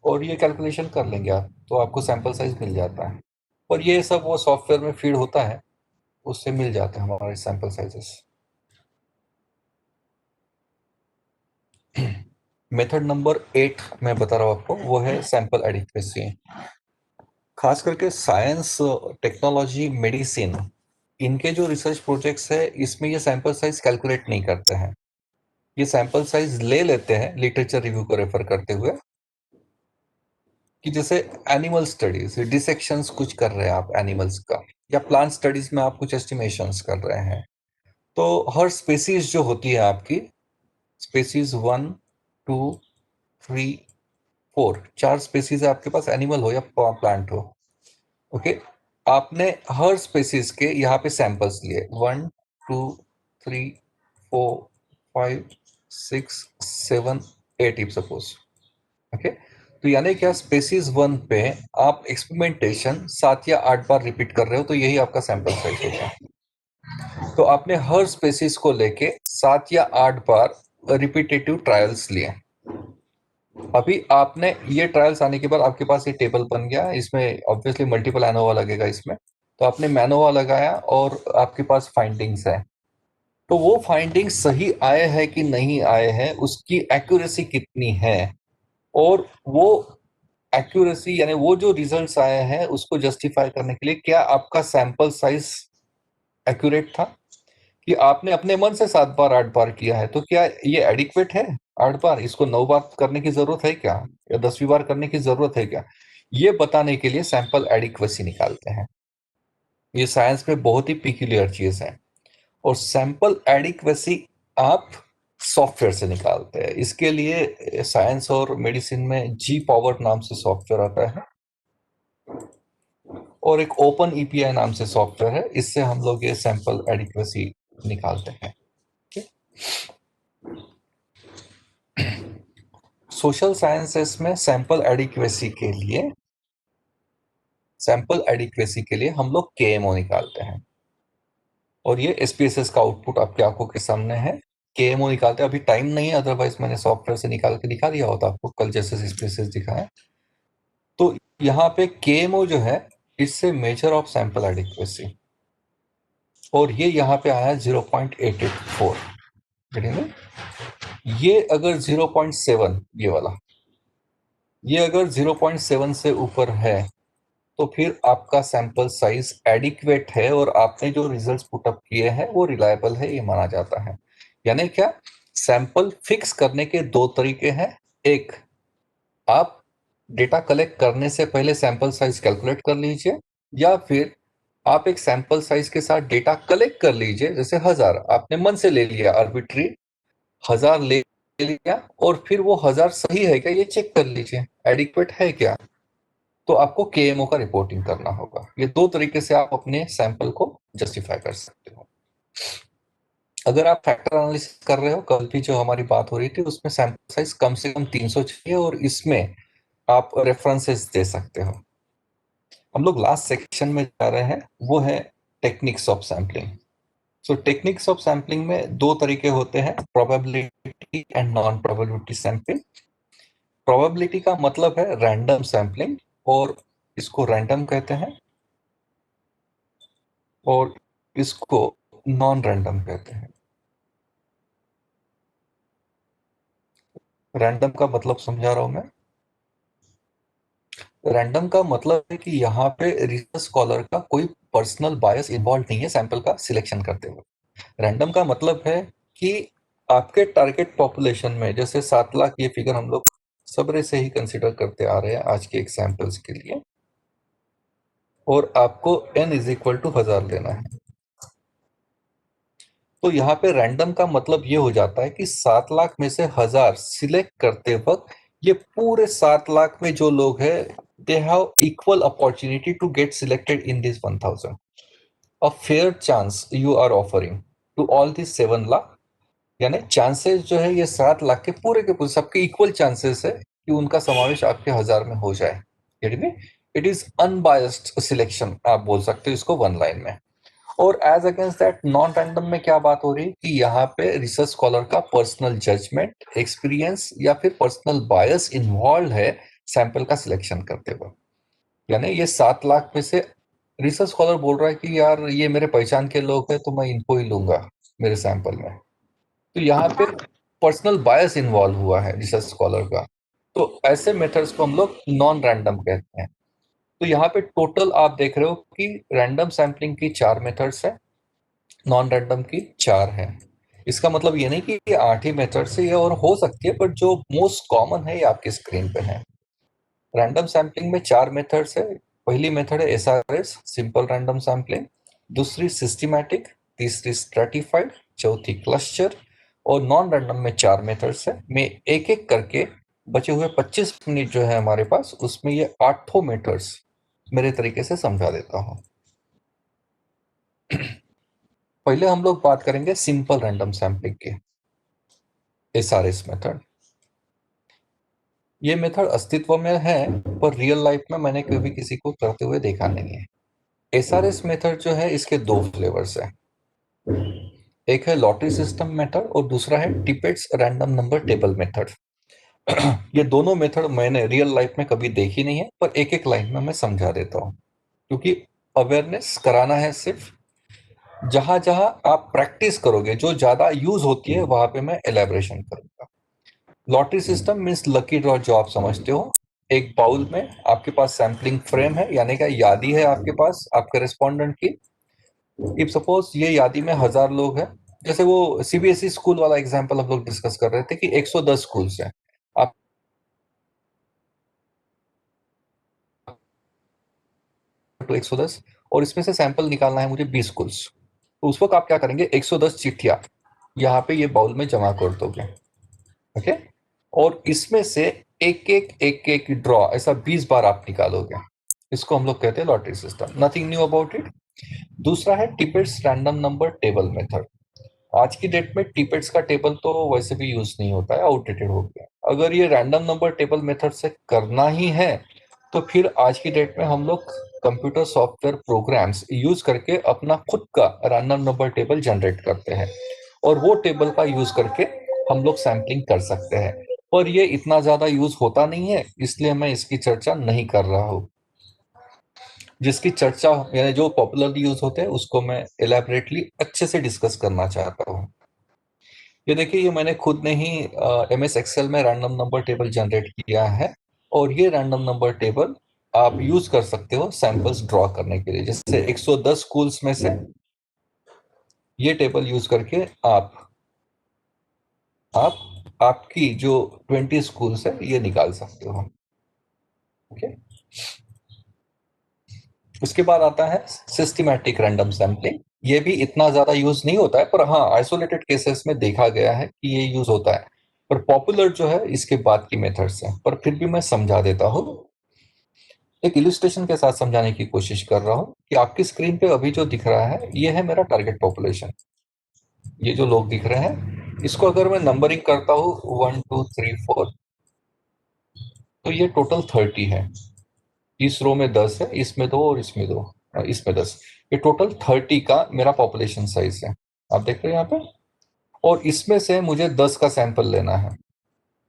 और ये कैलकुलेशन कर लेंगे आप, तो आपको सैंपल साइज मिल जाता है। और ये सब वो सॉफ्टवेयर में फीड होता है, उससे मिल जाते हैं हमारे सैंपल साइजेस। मेथड नंबर 8 मैं बता रहा हूँ आपको, वो है सैंपल एडिक्वेसी। खास करके साइंस, टेक्नोलॉजी, मेडिसिन, इनके जो रिसर्च प्रोजेक्ट्स है इसमें ये सैंपल साइज कैलकुलेट नहीं करते हैं। ये सैंपल साइज ले लेते हैं लिटरेचर रिव्यू को रेफर करते हुए, कि जैसे एनिमल स्टडीज, डिसेक्शंस कुछ कर रहे हैं आप एनिमल्स का, या प्लांट स्टडीज में आप कुछ एस्टिमेशंस कर रहे हैं, तो हर स्पेसीज जो होती है आपकी, स्पेसीज 1 2 3 4, 4 स्पेसीज है आपके पास, एनिमल हो या प्लांट हो। ओके, आपने हर स्पेसीज के यहाँ पे सैंपल्स लिए 1 2 3 4 5 6 7 8 इफ सपोज। ओके, तो यानी क्या, स्पेसीज 1 पे आप एक्सपेरिमेंटेशन 7 या 8 बार रिपीट कर रहे हो, तो यही आपका सैंपल साइज होगा। तो आपने हर स्पेसीज को लेके 7 या 8 बार रिपीटेटिव ट्रायल्स लिए। अभी आपने ये ट्रायल्स आने के बाद आपके पास ये टेबल बन गया, इसमें ऑब्वियसली मल्टीपल एनोवा लगेगा इसमें, तो आपने मैनोवा लगाया और आपके पास फाइंडिंग्स है। तो वो फाइंडिंग्स सही आए हैं कि नहीं आए हैं, उसकी एक्यूरेसी कितनी है, और वो एक्यूरेसी यानी वो जो रिजल्ट्स आए हैं उसको जस्टिफाई करने के लिए क्या आपका सैंपल साइज एक्यूरेट था, कि आपने अपने मन से 7 बार 8 बार किया है, तो क्या ये एडिक्वेट है 8 बार, इसको 9 बार करने की जरूरत है क्या, या 10वीं बार करने की जरूरत है क्या? ये बताने के लिए सैंपल एडिक्वेसी निकालते हैं। ये साइंस में बहुत ही पिक्यूलियर चीज है, और सैंपल एडिक्वेसी आप सॉफ्टवेयर से निकालते हैं। इसके लिए साइंस और मेडिसिन में जी पावर नाम से सॉफ्टवेयर आता है, और एक ओपन ईपीआई नाम से सॉफ्टवेयर है, इससे हम लोग ये सैंपल एडिक्वेसी निकालते हैं। सोशल साइंसेस में सैंपल एडिक्वेसी के लिए हम लोग केएमओ निकालते हैं, और ये एसपीएसएस का आउटपुट आपकी आंखों के सामने है। केएमओ निकालते हैं, अभी टाइम नहीं है, अदरवाइज मैंने सॉफ्टवेयर से निकाल के दिखा दिया होता आपको कल, जैसे एसपीएसएस दिखाया। तो यहाँ पे केएमओ जो है, इससे मेजर ऑफ सैंपल एडिक्वेसी, और ये यहाँ पे आया 0.884। ये अगर 0.7 ये वाला, ये अगर 0.7 से ऊपर है तो फिर आपका सैंपल साइज एडिक्वेट है और आपने जो रिजल्ट्स पुटअप किए हैं वो रिलायबल है, ये माना जाता है। यानी क्या, सैंपल फिक्स करने के दो तरीके हैं। एक, आप डेटा कलेक्ट करने से पहले सैंपल साइज कैलकुलेट कर लीजिए, या फिर आप एक सैंपल साइज के साथ डेटा कलेक्ट कर लीजिए। जैसे 1000 आपने मन से ले लिया, आर्बिट्री 1000 ले लिया, और फिर वो 1000 सही है क्या ये चेक कर लीजिए, एडिक्वेट है क्या, तो आपको केएमओ का रिपोर्टिंग करना होगा। ये दो तरीके से आप अपने सैंपल को जस्टिफाई कर सकते हो। अगर आप फैक्टर एनालिसिस कर रहे हो, कल भी जो हमारी बात हो रही थी उसमें सैंपल साइज कम से कम 300 चाहिए, और इसमें आप रेफरेंसेस दे सकते हो। हम लोग लास्ट सेक्शन में जा रहे हैं, वो है techniques of sampling. So techniques of sampling में दो तरीके होते हैं, probability and non probability sampling. Probability का मतलब है रैंडम सैम्पलिंग, और इसको रैंडम कहते हैं, और इसको नॉन रैंडम कहते हैं। रैंडम का मतलब समझा रहा हूं मैं। रैंडम का मतलब है कि यहाँ पे रिसर्च स्कॉलर का कोई पर्सनल बायस इन्वॉल्व नहीं है सैंपल का सिलेक्शन करते हुए। रैंडम का मतलब है कि आपके टारगेट पॉपुलेशन में, जैसे 7 लाख ये फिगर हम लोग सबरे से ही कंसिडर करते आ रहे हैं आज के एग्जाम्पल्स के लिए, और आपको n इज इक्वल टू 1000 लेना है। तो यहाँ पे रैंडम का मतलब ये हो जाता है कि 7 लाख में से 1000 सिलेक्ट करते वक्त ये पूरे 7 लाख में जो लोग हैं, they have equal opportunity to get selected in this 1000। A fair chance you are offering to all this 7 lakh. यानी चांसेस जो है ये 7 लाख के पूरे सबके इक्वल चांसेस है कि उनका समावेश आपके 1000 में हो जाए। इट इज अनबायस्ड सिलेक्शन, आप बोल सकते हो इसको वन लाइन में। और as against that non random में क्या बात हो रही है कि यहाँ पे रिसर्च स्कॉलर का पर्सनल जजमेंट, एक्सपीरियंस या फिर पर्सनल बायस इन्वॉल्व है सैंपल का सिलेक्शन करते वक्त। यानी ये 7 लाख में से रिसर्च स्कॉलर बोल रहा है कि यार ये मेरे पहचान के लोग हैं तो मैं इनको ही लूंगा मेरे सैंपल में। तो यहाँ पे पर्सनल बायस इन्वॉल्व हुआ है रिसर्च स्कॉलर का। तो ऐसे मेथड्स को हम लोग नॉन रैंडम कहते हैं। तो यहाँ पे टोटल आप देख रहे हो कि रैंडम सैम्पलिंग की 4 मेथड्स है, नॉन रैंडम की 4 है। इसका मतलब ये नहीं कि ये 8 ही मेथड से ये और हो सकती है, बट जो मोस्ट कॉमन है ये आपकी स्क्रीन पे है। रैंडम सैम्पलिंग में 4 मेथड्स है। पहली मेथड है एसआरएस, सिंपल रैंडम सैम्पलिंग। दूसरी सिस्टमैटिक, तीसरी स्ट्रेटिफाइड, चौथी क्लस्टर, और नॉन रैंडम में 4 मेथड्स है। मैं एक एक करके बचे हुए 25 मिनट जो है हमारे पास, उसमें ये 8 मेथड्स मेरे तरीके से समझा देता हूं। पहले हम लोग बात करेंगे सिंपल रैंडम सैम्पलिंग की, एसआरएस मेथड। ये मेथड अस्तित्व में है, पर रियल लाइफ में मैंने कभी किसी को करते हुए देखा नहीं है। एसआरएस मेथड जो है इसके दो फ्लेवर्स है, एक है लॉटरी सिस्टम मेथड और दूसरा है टिपेट्स रैंडम नंबर टेबल मेथड। ये दोनों मेथड मैंने रियल लाइफ में कभी देखी नहीं है, पर एक एक लाइन में मैं समझा देता हूँ, क्योंकि अवेयरनेस कराना है। सिर्फ जहां जहां आप प्रैक्टिस करोगे, जो ज्यादा यूज होती है, वहां पे मैं एलैबोरेशन करूंगा। Lottery system means lucky draw, जो आप समझते हो। एक बाउल में आपके पास सैम्पलिंग फ्रेम है, यानी कि यादी है आपके पास आपके रेस्पोंडेंट की। इफ सपोज ये यादी में 1000 लोग हैं, जैसे वो सीबीएसई स्कूल वाला एग्जांपल हम लोग डिस्कस कर रहे थे कि 110 स्कूल्स हैं, आप तो 110, और इसमें से सैंपल निकालना है मुझे 20 स्कूल्स। तो उस वक्त आप क्या करेंगे, 110 चिट्ठियां यहाँ पे ये बाउल में जमा कर दोगे, ओके। और इसमें से एक एक ड्रॉ ऐसा 20 बार आप निकालोगे। इसको हम लोग कहते हैं lottery system, nothing knew about it. दूसरा है टिपेट्स रैंडम नंबर टेबल मेथड। आज की डेट में टिपेट्स का टेबल तो वैसे भी यूज नहीं होता है, आउटडेटेड हो गया। अगर ये रैंडम नंबर टेबल मेथड से करना ही है, तो फिर आज की डेट में हम लोग कंप्यूटर सॉफ्टवेयर प्रोग्राम्स यूज करके अपना खुद का रैंडम नंबर टेबल जनरेट करते हैं, और वो टेबल का यूज करके हम लोग सैम्पलिंग कर सकते हैं। पर ये इतना ज्यादा यूज होता नहीं है, इसलिए मैं इसकी चर्चा नहीं कर रहा हूँ। जिसकी चर्चा यानी जो पॉपुलरली यूज होते हैं उसको मैं एलैबोरेटली अच्छे से डिस्कस करना चाहता हूँ। ये देखिए, ये मैंने खुद ने ही एमएस एक्सेल में रैंडम नंबर टेबल जनरेट किया है। और ये रैंडम नंबर टेबल आप यूज कर सकते हो सैंपल्स ड्रॉ करने के लिए। जैसे 110 स्कूल्स में से ये टेबल यूज करके आप आपकी जो 20 स्कूल्स है ये निकाल सकते हो। ओके, उसके बाद आता है सिस्टमैटिक रैंडम सैम्पलिंग। ये भी इतना ज्यादा यूज नहीं होता है, पर हाँ आइसोलेटेड केसेस में देखा गया है कि ये यूज होता है। पर पॉपुलर जो है इसके बाद की मेथड्स है, पर फिर भी मैं समझा देता हूँ। एक इलस्ट्रेशन के साथ समझाने की कोशिश कर रहा हूँ कि आपकी स्क्रीन पे अभी जो दिख रहा है ये है मेरा टारगेट पॉपुलेशन। ये जो लोग दिख रहे हैं इसको अगर मैं नंबरिंग करता हूँ 1 2 3 4, तो ये टोटल 30 है। इस रो में 10 है, इसमें 2 और इसमें 2, इसमें 10। ये टोटल 30 का मेरा पॉपुलेशन साइज है, आप देख रहे हैं यहाँ पे। और इसमें से मुझे 10 का सैंपल लेना है।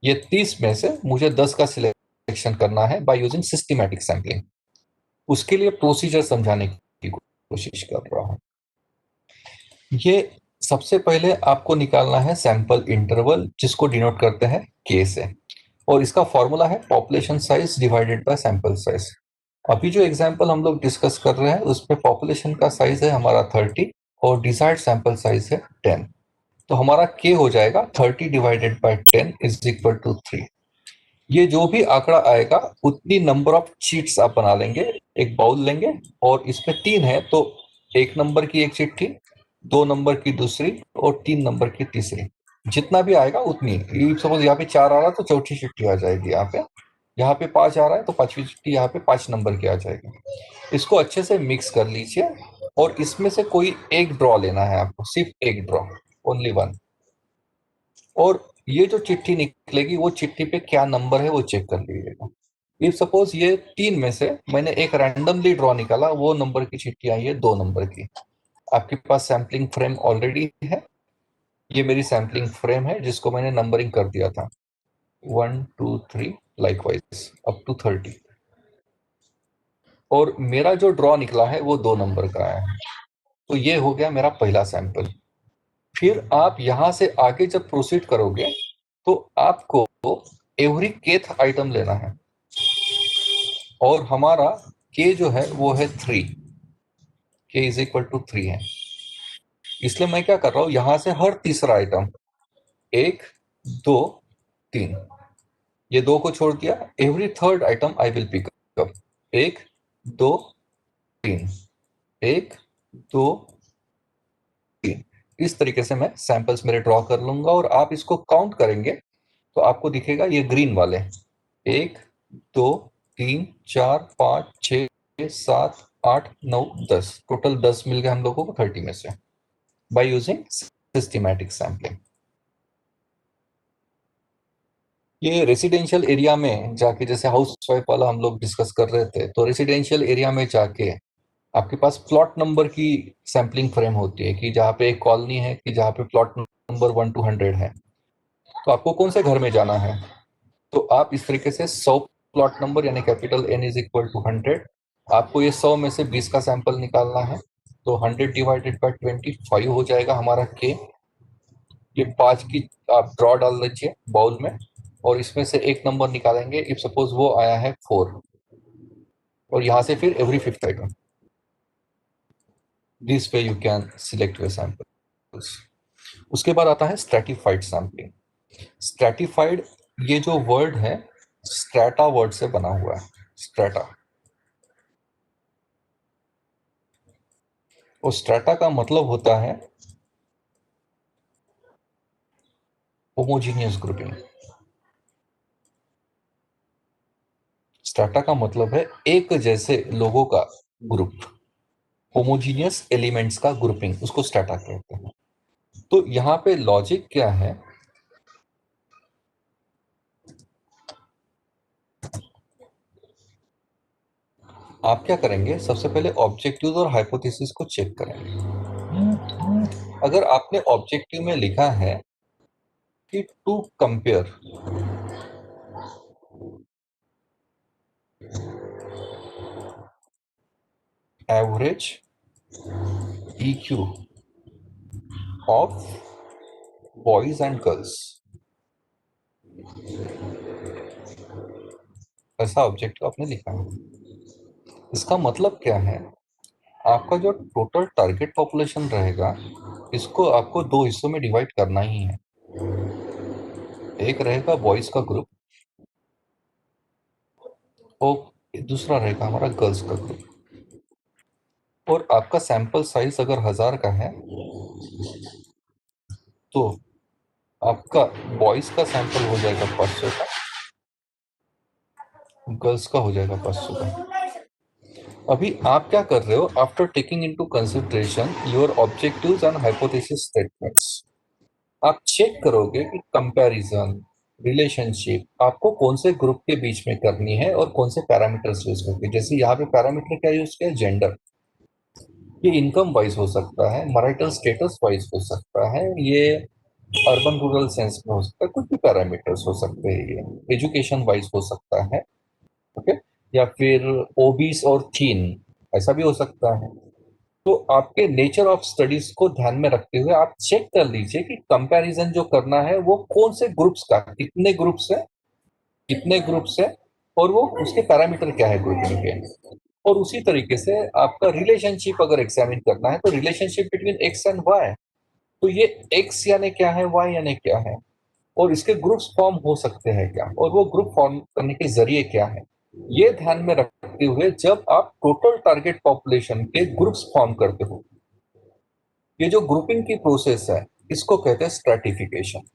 ये 30 में से मुझे 10 का सिलेक्शन करना है बाय यूजिंग सिस्टमैटिक सैंपलिंग। उसके लिए प्रोसीजर समझाने की कोशिश कर रहा हूँ। ये सबसे पहले आपको निकालना है सैंपल इंटरवल, जिसको डिनोट करते हैं के से, और इसका फॉर्मूला है population size divided by sample size. अभी जो एग्जांपल हम लोग डिस्कस कर रहे हैं उसमें पॉपुलेशन का साइज है हमारा 30 और डिजायर्ड सैंपल साइज है 10। तो हमारा के हो जाएगा 30 divided by 10 is equal to 3। ये जो भी आंकड़ा आएगा उतनी नंबर ऑफ चीट्स आप बना लेंगे। एक बाउल लेंगे और इसमें 3 है तो 1 नंबर की एक चिट्ठी, 2 नंबर की दूसरी और 3 नंबर की तीसरी। जितना भी आएगा उतनी। सपोज यहाँ पे 4 आ रहा है तो चौथी चिट्ठी आ जाएगी यहाँ पे। यहाँ पे 5 आ रहा है तो 5वीं चिट्ठी यहाँ पे 5 नंबर की आ जाएगी। इसको अच्छे से मिक्स कर लीजिए और इसमें से कोई एक ड्रॉ लेना है आपको, सिर्फ एक ड्रॉ, ओनली वन। और ये जो चिट्ठी निकलेगी वो चिट्ठी पे क्या नंबर है वो चेक कर लीजिएगा। इफ सपोज ये 3 में से मैंने एक रैंडमली ड्रॉ निकाला, वो नंबर की चिट्ठी आई है 2 नंबर की। आपके पास सैम्पलिंग फ्रेम ऑलरेडी है। ये मेरी सैम्पलिंग फ्रेम है जिसको मैंने नंबरिंग कर दिया था 1 2 3 लाइकवाइज अप टू 30। और मेरा जो ड्रॉ निकला है वो 2 नंबर का है। तो ये हो गया मेरा पहला सैंपल। फिर आप यहां से आगे जब प्रोसीड करोगे तो आपको एवरी केथ आइटम लेना है, और हमारा के जो है वो है 3। के इज इक्वल टू 3 है। इसलिए मैं क्या कर रहा हूं, यहां से हर तीसरा आइटम 1 2 3, ये 2 को छोड़ दिया, every third item I will pick up 1 2 3 1 2 3। इस तरीके से मैं सैंपल्स मेरे ड्रॉ कर लूंगा और आप इसको काउंट करेंगे तो आपको दिखेगा ये ग्रीन वाले 1 2 3 4 5 6 7 8 9 10, टोटल 10 मिल गए हम लोगों को 30 में से बाय यूजिंग सिस्टमैटिक सैम्पलिंग। ये रेसिडेंशियल एरिया में जाके, जैसे हाउस वाइफ वाला हम लोग डिस्कस कर रहे थे, तो रेसिडेंशियल एरिया में जाके आपके पास प्लॉट नंबर की सैम्पलिंग फ्रेम होती है कि जहाँ पे एक कॉलोनी है कि जहाँ पे प्लॉट नंबर 1 to 100 है। तो आपको कौन से घर में जाना है, तो आप इस तरीके से 100 प्लॉट नंबर यानी capital N is equal to 100। आपको ये 100 में से 20 का सैंपल निकालना है, तो 100 डिवाइडेड बाय 25 हो जाएगा हमारा के। ये 5 की आप ड्रॉ डाल लीजिए बाउल में, और इसमें से एक नंबर निकालेंगे। इफ सपोज वो आया है 4, और यहाँ से फिर every fifth item. This way you can select your samples. उसके बाद आता है स्ट्रैटिफाइड सैम्पलिंग। स्ट्रैटिफाइड, ये जो वर्ड है स्ट्रैटा वर्ड से बना हुआ है, स्ट्रैटा। और स्ट्रैटा का मतलब होता है होमोजीनियस ग्रुपिंग। स्ट्रैटा का मतलब है एक जैसे लोगों का ग्रुप, होमोजीनियस एलिमेंट्स का ग्रुपिंग, उसको स्ट्रैटा कहते हैं। तो यहाँ पे लॉजिक क्या है, आप क्या करेंगे, सबसे पहले ऑब्जेक्टिव और हाइपोथेसिस को चेक करेंगे। अगर आपने ऑब्जेक्टिव में लिखा है कि to compare average EQ of boys and girls, ऐसा ऑब्जेक्टिव आपने लिखा है। इसका मतलब क्या है, आपका जो टोटल टारगेट पॉपुलेशन रहेगा, इसको आपको दो हिस्सों में डिवाइड करना ही है। एक रहेगा बॉयज का ग्रुप और दूसरा रहेगा हमारा गर्ल्स का ग्रुप। और आपका सैंपल साइज अगर 1000 का है तो आपका बॉयज का सैंपल हो जाएगा 500 का, गर्ल्स का हो जाएगा 500 का। अभी आप क्या कर रहे हो, after taking into consideration your objectives and hypothesis statements, आप चेक करोगे कि कंपैरिजन, रिलेशनशिप आपको कौन से ग्रुप के बीच में करनी है और कौन से पैरामीटर्स यूज करके। जैसे यहाँ पे पैरामीटर क्या यूज किया, जेंडर, ये इनकम वाइज हो सकता है, मैरिटल स्टेटस वाइज हो सकता है, ये अर्बन रूरल सेंस में हो सकता है, कुछ भी पैरामीटर्स हो सकते हैं, ये एजुकेशन वाइज हो सकता है। ओके, या फिर ओबीस और थीन, ऐसा भी हो सकता है। तो आपके नेचर ऑफ स्टडीज को ध्यान में रखते हुए आप चेक कर लीजिए कि कंपैरिजन जो करना है वो कौन से ग्रुप्स का, कितने ग्रुप्स है और वो उसके पैरामीटर क्या है ग्रुपिंग के। और उसी तरीके से आपका रिलेशनशिप अगर एग्जामिन करना है तो relationship between X and Y, तो ये एक्स यानी क्या है, वाई यानी क्या है, और इसके ग्रुप्स फॉर्म हो सकते हैं क्या, और वो ग्रुप फॉर्म करने के जरिए क्या है, ये ध्यान में रखते हुए जब आप टोटल टारगेट पॉपुलेशन के ग्रुप्स फॉर्म करते हो, ये जो ग्रुपिंग की प्रोसेस है इसको कहते हैं स्ट्रैटिफिकेशन।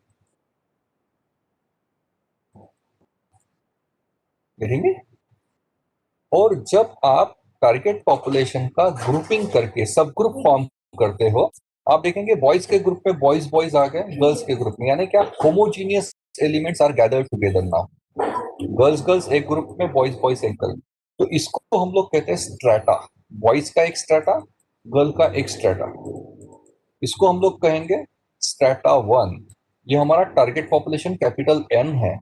देखेंगे। और जब आप टारगेट पॉपुलेशन का ग्रुपिंग करके सब ग्रुप फॉर्म करते हो, आप देखेंगे बॉयज के ग्रुप में बॉयज बॉयज आ गए, गर्ल्स के ग्रुप में, यानी क्या homogeneous elements are gathered together now. Girls girls एक ग्रुप में, बॉयज बॉयज एक ग्रुप। तो इसको हम लोग कहते हैं स्ट्रेटा, बॉयज का एक स्ट्रेटा, गर्ल का एक स्ट्रेटा। इसको हम लोग कहेंगे स्ट्रेटा 1। ये हमारा टारगेट पॉपुलेशन कैपिटल एन है,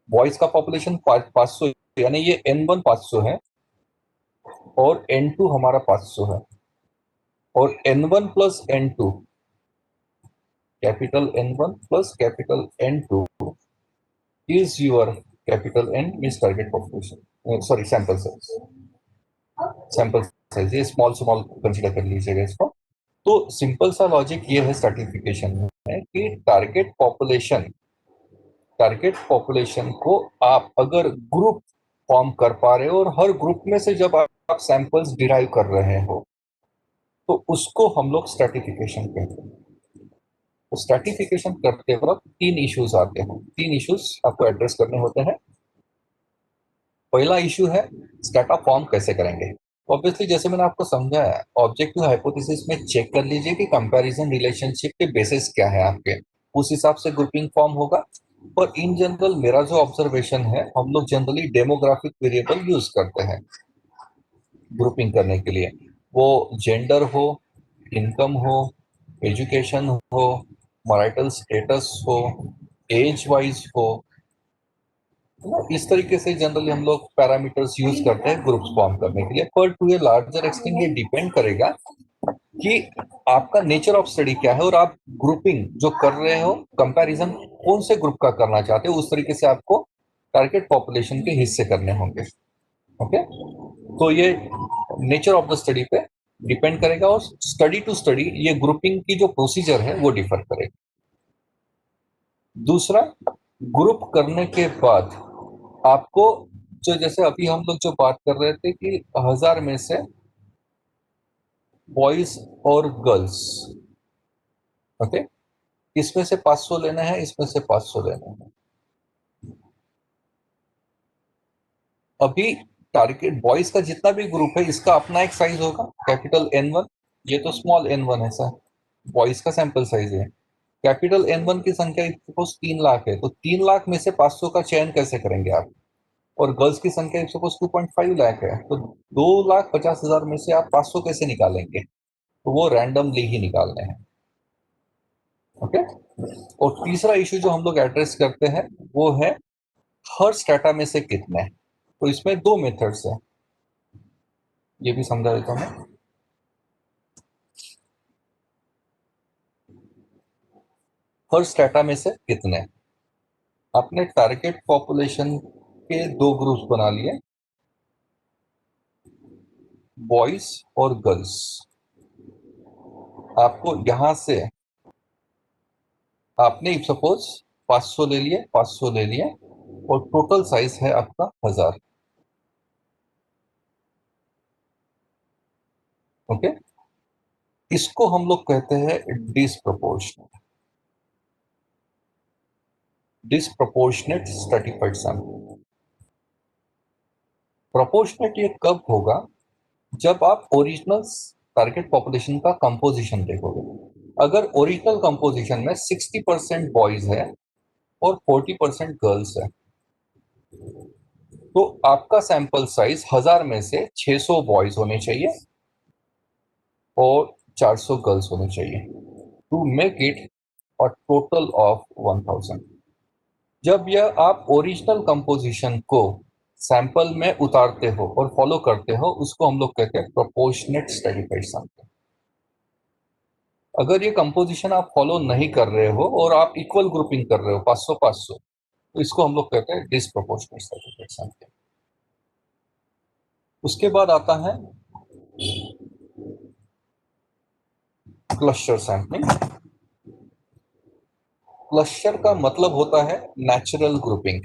बॉयज का पॉपुलेशन 500, यानी ये N1 500 है और N2 हमारा 500 है। और N1 plus N2, capital N1 plus capital N2 is your capital N means target population, sorry sample size. Sample size ये स्मॉल स्मॉल कंसीडर कर लीजिएगा इसको। तो सिंपल सा लॉजिक ये है सर्टिफिकेशन में कि टारगेट पॉपुलेशन को आप अगर ग्रुप फॉर्म कर पा रहे हो और हर ग्रुप में से जब आप सैंपल्स डिराइव कर रहे हो तो उसको हम लोग स्ट्रैटिफिकेशन कहते हैं। तो स्ट्रैटिफिकेशन करते वक्त तीन इश्यूज आते हैं, तीन इश्यूज आपको एड्रेस करने होते हैं। पहला इश्यू है स्ट्रैटा फॉर्म कैसे करेंगे। ऑब्वियसली जैसे मैंने आपको समझाया, ऑब्जेक्टिव हाइपोथेसिस में चेक कर लीजिए कि कंपैरिजन रिलेशनशिप के बेसिस क्या है आपके, उस हिसाब से ग्रुपिंग फॉर्म होगा। और इन जनरल मेरा जो ऑब्जर्वेशन है, हम लोग जनरली डेमोग्राफिक वेरिएबल यूज करते हैं ग्रुपिंग करने के लिए, वो जेंडर हो, इनकम हो, एजुकेशन हो, मैरिटल स्टेटस हो, एज वाइज हो, इस तरीके से जनरली हम लोग पैरामीटर्स यूज करते हैं ग्रुप्स फॉर्म करने के लिए। पर टू ए लार्जर एक्सटेंट ये डिपेंड करेगा कि आपका नेचर ऑफ स्टडी क्या है और आप ग्रुपिंग जो कर रहे हो, कंपैरिजन कौन से ग्रुप का करना चाहते हो, उस तरीके से आपको टारगेट पॉपुलेशन के हिस्से करने होंगे। ओके, तो ये नेचर ऑफ द स्टडी पे डिपेंड करेगा और स्टडी टू स्टडी ये ग्रुपिंग की जो प्रोसीजर है वो डिफर करेगा। दूसरा, ग्रुप करने के बाद आपको जो, जैसे अभी हम लोग जो बात कर रहे थे कि 1000 में से बॉयज और गर्ल्स, ओके, इसमें से 500 लेना है, इसमें से 500 लेना है। अभी टारगेट बॉयज का जितना भी ग्रुप है इसका अपना एक साइज होगा, कैपिटल N1, ये तो स्मॉल n1 है सर, बॉयज का सैंपल साइज है। कैपिटल N1 की संख्या सपोज 3 लाख है, तो 3 लाख में से 500 का चयन कैसे करेंगे आप। और गर्ल्स की संख्या सपोज 2.5 लाख है, तो 2,50,000 में से आप 500 कैसे निकालेंगे, तो वो रैंडमली ही निकालने हैं। ओके। और तीसरा इश्यू जो हम लोग एड्रेस करते हैं वो है हर स्ट्रेटा में से कितने। तो इसमें दो मेथड्स है, ये भी समझा देता हूं मैं। हर स्ट्रेटा में से कितने, अपने टारगेट पॉपुलेशन के 2 ग्रुप्स बना लिए, बॉयज और गर्ल्स। आपको यहां से आपने सपोज 500 ले लिए, 500 ले लिए, और टोटल साइज है आपका 1000। ओके, इसको हम लोग कहते हैं disproportionate, disproportionate stratified sample. Proportionate ये कब होगा? जब आप ओरिजिनल टारगेट पॉपुलेशन का कंपोजिशन देखोगे। अगर ओरिजिनल कंपोजिशन में 60% बॉयज है और 40% गर्ल्स है, तो आपका सैंपल साइज 1000 में से 600 बॉयज होने चाहिए और 400 गर्ल्स होने चाहिए to make it a total of 1000। जब यह आप ओरिजिनल कंपोजिशन को सैंपल में उतारते हो और फॉलो करते हो, उसको हम लोग कहते हैं प्रोपोर्शनेट स्ट्रैटिफाइड सैंपल। अगर ये कंपोजिशन आप फॉलो नहीं कर रहे हो और आप इक्वल ग्रुपिंग कर रहे हो 500-500, तो इसको हम लोग कहते हैं डिसप्रोपोर्शनेट स्ट्रैटिफाइड सैंपल। उसके बाद आता है क्लस्टर सैंपलिंग। क्लस्टर का मतलब होता है नेचुरल ग्रुपिंग।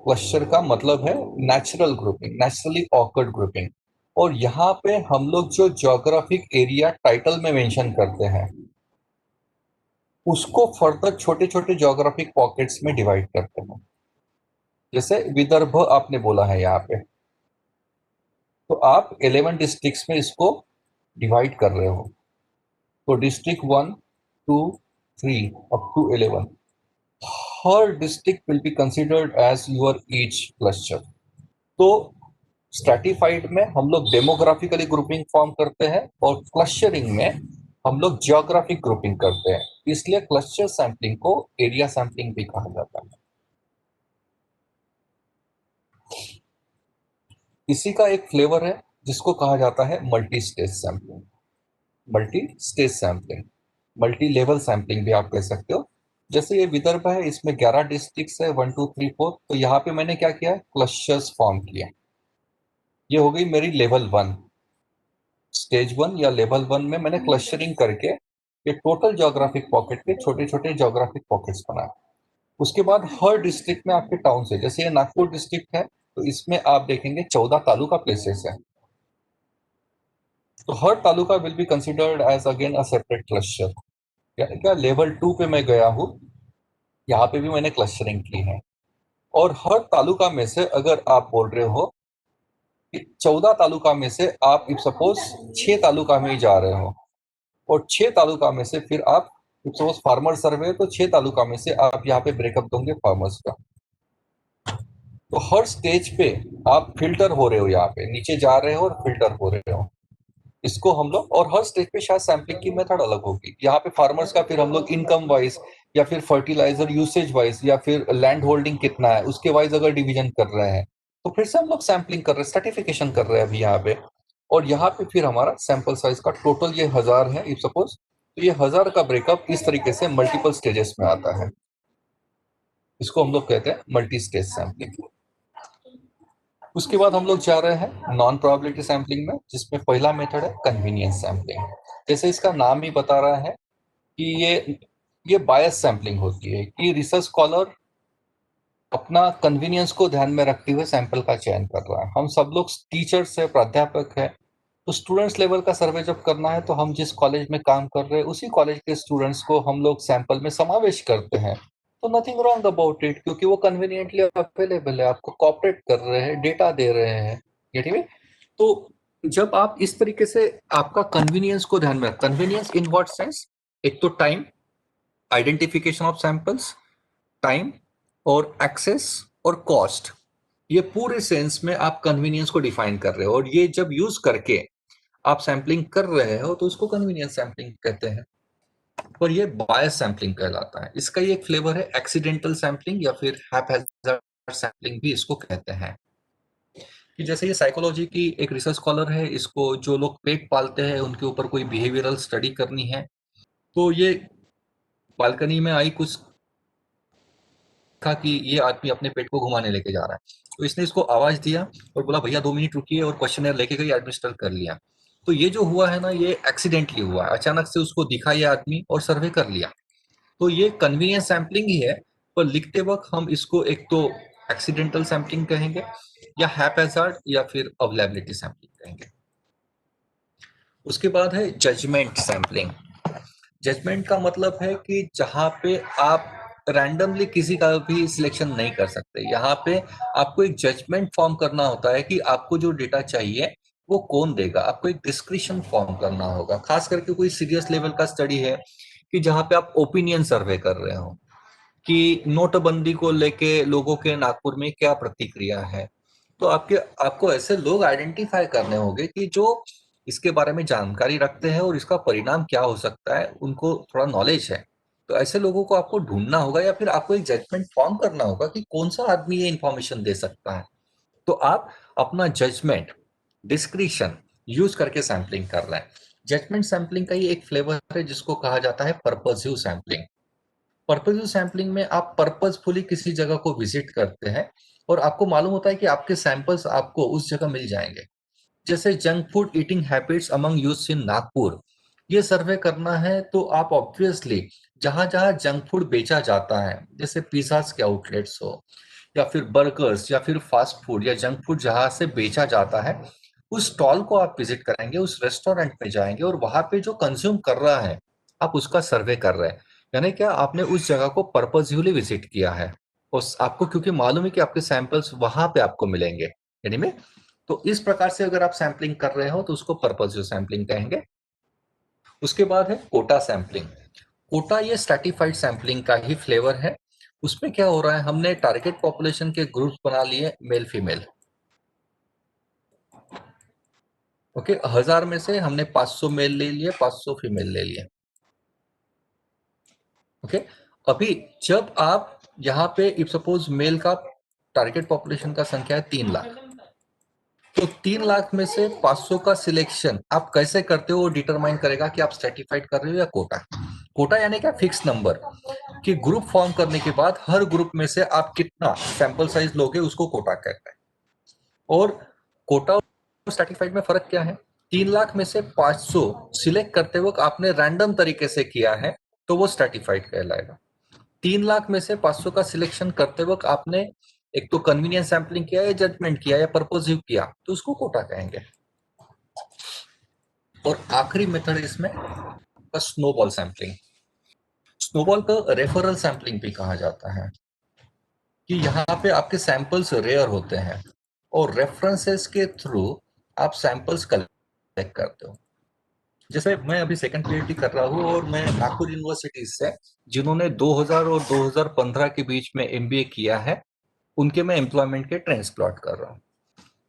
क्लस्टर का मतलब है natural grouping, naturally awkward grouping. और यहाँ पे हम लोग जो ज्योग्राफिक एरिया टाइटल में मेंशन करते हैं, उसको फर्दर छोटे छोटे ज्योग्राफिक पॉकेट्स में डिवाइड करते हैं। जैसे विदर्भ आपने बोला है यहाँ पे, तो आप 11 डिस्ट्रिक्ट्स में इसको डिवाइड कर रहे हो। तो डिस्ट्रिक्ट 1, 2, 3 अप टू 11, हर district will be considered as your each cluster. तो स्ट्रैटिफाइड में हम लोग डेमोग्राफिकली ग्रुपिंग फॉर्म करते हैं और क्लस्टरिंग में हम लोग जियोग्राफिक ग्रुपिंग करते हैं। इसलिए क्लस्टर सैंपलिंग को एरिया सैंपलिंग भी कहा जाता है। इसी का एक फ्लेवर है जिसको कहा जाता है multi stage sampling, multi stage sampling, multi level sampling भी आप कह सकते हो। जैसे ये विदर्भ है, इसमें 11 डिस्ट्रिक्ट्स है, 1 2 3 4। तो यहाँ पे मैंने क्या किया, क्लस्टर्स फॉर्म किए। ये हो गई मेरी लेवल 1, स्टेज 1 या लेवल 1 में मैंने क्लस्टरिंग करके ये टोटल ज्योग्राफिक पॉकेट के छोटे छोटे ज्योग्राफिक पॉकेट्स बनाए। उसके बाद हर डिस्ट्रिक्ट में आपके टाउन से, जैसे ये नागपुर डिस्ट्रिक्ट है, तो इसमें आप देखेंगे 14 तालुका प्लेसेस है। तो हर taluka will be considered as again a separate cluster. क्या लेवल 2 पे मैं गया हूँ, यहाँ पे भी मैंने क्लस्टरिंग की है। और हर तालुका में से अगर आप बोल रहे हो कि 14 तालुका में से आप इफ सपोज 6 तालुका में ही जा रहे हो, और 6 तालुका में से फिर आप इफ सपोज फार्मर सर्वे, तो 6 तालुका में से आप यहाँ पे ब्रेकअप दोगे फार्मर्स का। तो हर स्टेज पे आप फिल्टर हो रहे हो, यहाँ पे नीचे जा रहे हो और फिल्टर हो रहे हो। इसको हम लोग, और हर स्टेज पे शायद सैम्पलिंग की मेथड अलग होगी। यहाँ पे फार्मर्स का फिर हम लोग इनकम वाइज या फिर फर्टिलाइजर यूसेज वाइज या फिर लैंड होल्डिंग कितना है उसके वाइज अगर डिवीजन कर रहे हैं, तो फिर से हम लोग सैम्पलिंग कर रहे हैं, सर्टिफिकेशन कर रहे हैं अभी यहाँ पे। और यहाँ पे फिर हमारा सैंपल साइज का टोटल ये 1000 है इफ सपोज, तो ये 1000 का ब्रेकअप इस तरीके से मल्टीपल स्टेजेस में आता है। इसको हम लोग कहते हैं मल्टी स्टेज सैम्पलिंग। उसके बाद हम लोग जा रहे हैं नॉन प्रोबेबिलिटी सैंपलिंग में, जिसमें पहला मेथड है कन्वीनियंस सैंपलिंग। जैसे इसका नाम ही बता रहा है कि ये बायस सैंपलिंग होती है कि रिसर्च स्कॉलर अपना कन्वीनियंस को ध्यान में रखते हुए सैंपल का चयन कर रहा है। हम सब लोग टीचर्स है, प्राध्यापक है, तो स्टूडेंट्स लेवल का सर्वे जब करना है, तो हम जिस कॉलेज में काम कर रहे हैं उसी कॉलेज के स्टूडेंट्स को हम लोग सैंपल में समावेश करते हैं। तो नथिंग रॉन्ग अबाउट इट, क्योंकि वो कन्वीनियंटली अवेलेबल है, आपको कॉपरेट कर रहे हैं, डेटा दे रहे हैं। ये ठीक है। तो जब आप इस तरीके से आपका कन्वीनियंस को ध्यान में, कन्वीनियंस इन व्हाट सेंस, एक तो time, identification of samples, time और एक्सेस और कॉस्ट, ये पूरे सेंस में आप कन्वीनियंस को डिफाइन कर रहे हो। और ये जब यूज करके आप सैंपलिंग कर रहे हो तो उसको कन्वीनियंस सैंपलिंग कहते हैं। और ये बायस सैंपलिंग कहलाता है। इसका ये एक फ्लेवर है एक्सीडेंटल सैंपलिंग या फिर हैपहैज़र्ड सैंपलिंग भी इसको कहते हैं। कि जैसे ये साइकोलॉजी की एक रिसर्च स्कॉलर है, इसको जो लोग पेट पालते हैं उनके ऊपर कोई बिहेवियरल स्टडी करनी है, तो ये बालकनी में आई कुछ देखा कि ये आदमी अपने पेट को घुमाने लेके जा रहा है, तो इसने इसको आवाज दिया और बोला भैया 2 मिनट रुकिए, और क्वेश्चनर लेके गई, एडमिनिस्टर कर लिया। तो ये जो हुआ है ना, ये एक्सीडेंटली हुआ, अचानक से उसको दिखा ये आदमी और सर्वे कर लिया। तो ये कन्वीनियंस सैम्पलिंग ही है, पर लिखते वक्त हम इसको एक तो एक्सीडेंटल सैम्पलिंग कहेंगे, या हैपहैज़ार्ड, या फिर अवेलेबिलिटी सैम्पलिंग कहेंगे। उसके बाद है जजमेंट सैम्पलिंग। जजमेंट का मतलब है कि जहां पे आप रैंडमली किसी का भी सिलेक्शन नहीं कर सकते। यहाँ पे आपको एक जजमेंट फॉर्म करना होता है कि आपको जो डेटा चाहिए वो कौन देगा। आपको एक डिस्क्रिप्शन फॉर्म करना होगा, खास करके कोई सीरियस लेवल का स्टडी है कि जहाँ पे आप ओपिनियन सर्वे कर रहे हो कि नोटबंदी को लेके लोगों के नागपुर में क्या प्रतिक्रिया है। तो आपको ऐसे लोग आइडेंटिफाई करने होंगे कि जो इसके बारे में जानकारी रखते हैं और इसका परिणाम क्या हो सकता है, उनको थोड़ा नॉलेज है। तो ऐसे लोगों को आपको ढूंढना होगा, या फिर आपको एक जजमेंट फॉर्म करना होगा कि कौन सा आदमी ये इंफॉर्मेशन दे सकता है। तो आप अपना जजमेंट डिस्क्रिशन यूज करके सैम्पलिंग कर रहे हैं। जजमेंट सैम्पलिंग का ही एक फ्लेवर है जिसको कहा जाता है पर्पसिव सैम्पलिंग। पर्पसिव सैम्पलिंग में आप पर्पसफुली किसी जगह को विजिट करते हैं और आपको मालूम होता है कि आपके सैंपल्स आपको उस जगह मिल जाएंगे। जैसे junk food eating habits among youth in Nagpur, ये सर्वे करना है तो आप ऑब्वियसली जहां जहां जंक फूड बेचा जाता है, जैसे पिज्जाज के आउटलेट्स हो, या फिर बर्गर्स, या फिर फास्ट फूड या जंक फूड जहां से बेचा जाता है, उस स्टॉल को आप विजिट करेंगे, उस रेस्टोरेंट में जाएंगे और वहां पे जो कंज्यूम कर रहा है आप उसका सर्वे कर रहे हैं। यानी क्या, आपने उस जगह को पर्पजली विजिट किया है और आपको क्योंकि मालूम है कि आपके सैंपल्स वहां पे आपको मिलेंगे। यानी में तो इस प्रकार से अगर आप सैंपलिंग कर रहे हो तो उसको पर्पसिव सैंपलिंग कहेंगे। उसके बाद है कोटा सैंपलिंग। कोटा ये स्ट्रैटिफाइड सैंपलिंग का ही फ्लेवर है। उसमें क्या हो रहा है, हमने टारगेट पॉपुलेशन के ग्रुप्स बना लिए मेल फीमेल। ओके, 1000 में से हमने 500 मेल ले लिए, 500 फीमेल ले लिए। ओके, अभी जब आप यहाँ पे इफ सपोज मेल का टारगेट पॉपुलेशन का संख्या है 3 लाख, तो 3 लाख में से 500 का सिलेक्शन आप कैसे करते हो वो डिटरमाइन करेगा कि आप स्ट्रेटिफाइड कर रहे हो या कोटा। कोटा यानी क्या, फिक्स नंबर कि ग्रुप फॉर्म करने के बाद हर ग्रुप में से आप कितना सैंपल साइज लोगे उसको कोटा कहते हैं। और कोटा और स्ट्रेटिफाइड में फर्क क्या है, 3 लाख में से 500 सिलेक्ट करते वक्त आपने रैंडम तरीके से किया है तो वो स्ट्रेटिफाइड कहलाएगा। 3 लाख में से 500 का सिलेक्शन करते वक्त आपने एक तो कन्वीनियंस सैंपलिंग किया, या जजमेंट किया, या पर्पसिव किया, तो उसको कोटा कहेंगे। और आखिरी मेथड इसमें स्नोबॉल सैंपलिंग। स्नोबॉल को रेफरल सैंपलिंग भी कहा जाता है कि यहाँ पे आपके सैंपल्स रेयर होते हैं और रेफरेंसेस के थ्रू आप सैंपल्स कलेक्ट करते हो। जैसे मैं अभी सेकंड पीएचडी कर रहा हूँ और मैं नागपुर यूनिवर्सिटी से जिन्होंने 2000 और 2015 के बीच में एमबीए किया है, उनके मैं एम्प्लॉयमेंट के ट्रेंड्स प्लॉट कर रहा हूँ।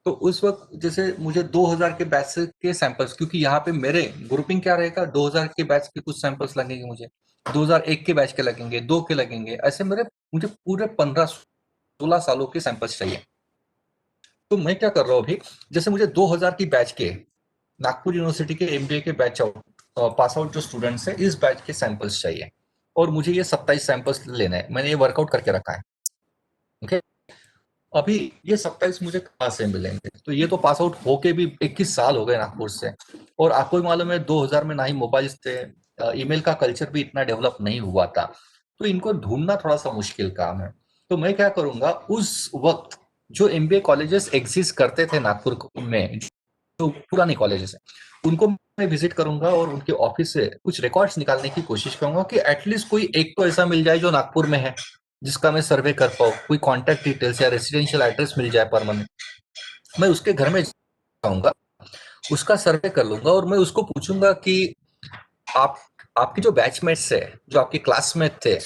तो उस वक्त जैसे मुझे 2000 के बैच के सैंपल्स, क्योंकि यहाँ पे मेरे ग्रुपिंग क्या रहेगा, 2000 के बैच के कुछ सैंपल्स लगेंगे, मुझे 2001 के बैच के लगेंगे, 2 के लगेंगे, ऐसे मुझे पूरे 15-16 सालों के सैंपल्स चाहिए। तो मैं क्या कर रहा हूँ अभी, जैसे मुझे 2000 की बैच के नागपुर यूनिवर्सिटी के एमबीए के बैच पास आउट जो स्टूडेंट्स हैं, इस बैच के सैंपल्स चाहिए और मुझे ये 27 सैंपल्स लेना है। मैंने ये वर्कआउट करके रखा है। ओके, अभी ये 27 मुझे कहाँ से मिलेंगे? तो ये तो पास आउट होके भी 21 साल हो गए नागपुर से, और आपको भी मालूम है 2000 में ना ही मोबाइल थे, ईमेल का कल्चर भी इतना डेवलप नहीं हुआ था, तो इनको ढूंढना थोड़ा सा मुश्किल काम है। तो मैं क्या करूंगा, उस वक्त जो एमबीए कॉलेजेस एग्जिस्ट करते थे नागपुर में, जो पुराने कॉलेजेस हैं, उनको मैं विजिट करूंगा और उनके ऑफिस से कुछ रिकॉर्ड्स निकालने की कोशिश करूंगा कि एटलीस्ट कोई एक तो ऐसा मिल जाए जो नागपुर में है, जिसका मैं सर्वे कर पाऊँ, कोई कॉन्टैक्ट डिटेल्स या रेसिडेंशियल एड्रेस मिल जाए परमानेंट। मैं उसके घर में जाऊंगा, उसका सर्वे कर लूंगा और मैं उसको पूछूंगा कि आपके जो बैचमेट्स है, जो आपके क्लासमेट थे,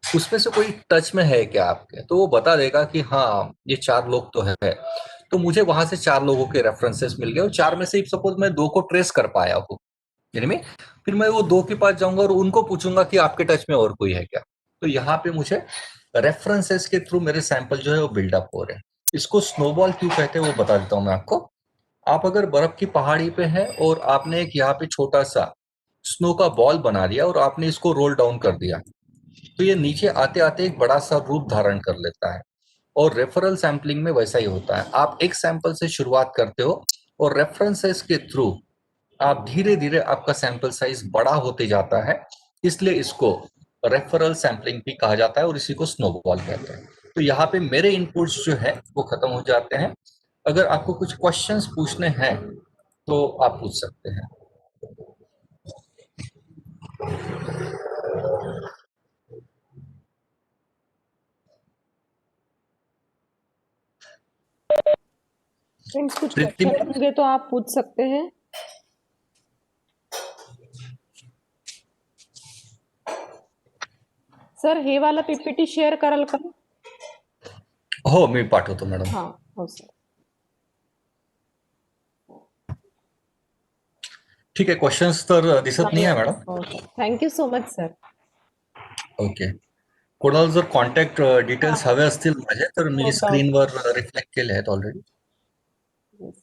उसमें से कोई टच में है क्या आपके? तो वो बता देगा कि हाँ ये 4 लोग तो है। तो मुझे वहां से 4 लोगों के रेफरेंसेस मिल गए और 4 में से सपोज मैं 2 को ट्रेस कर पाया हूँ, यानी में फिर मैं वो 2 के पास जाऊंगा और उनको पूछूंगा कि आपके टच में और कोई है क्या। तो यहाँ पे मुझे रेफरेंसेस के थ्रू मेरे सैंपल जो है वो बिल्डअप हो रहे हैं। इसको स्नोबॉल क्यों कहते हैं वो बता देता हूँ मैं आपको। आप अगर बर्फ की पहाड़ी पे है और आपने एक यहाँ पे छोटा सा स्नो का बॉल बना दिया और आपने इसको रोल डाउन कर दिया, तो ये नीचे आते आते एक बड़ा सा रूप धारण कर लेता है। और रेफरल सैंपलिंग में वैसा ही होता है, आप एक सैंपल से शुरुआत करते हो और रेफरेंसेस के थ्रू आप धीरे धीरे आपका सैंपल साइज बड़ा होते जाता है, इसलिए इसको रेफरल सैंपलिंग भी कहा जाता है और इसी को स्नोबॉल कहते हैं। तो यहाँ पे मेरे इनपुट्स जो है वो खत्म हो जाते हैं। अगर आपको कुछ क्वेश्चंस पूछने हैं तो आप पूछ सकते हैं। फ्रेंड्स कुछ प्रीति क्वेश्चन होंगे तो आप पूछ सकते हैं। सर हे वाला पीपीटी शेअर कराल का? हो, मी पाठवतो मॅडम। हां हो सर. ठीक आहे, क्वेश्चन्स तर दिसत नाही आहे मॅडम। हो sir. Thank you so much sir. Okay, कोणाला जर कॉन्टॅक्ट डिटेल्स हवे असतील माझे तर मी नोट डाऊन. स्क्रीनवर रिफ्लेक्ट केले आहेत ऑलरेडी। Yes.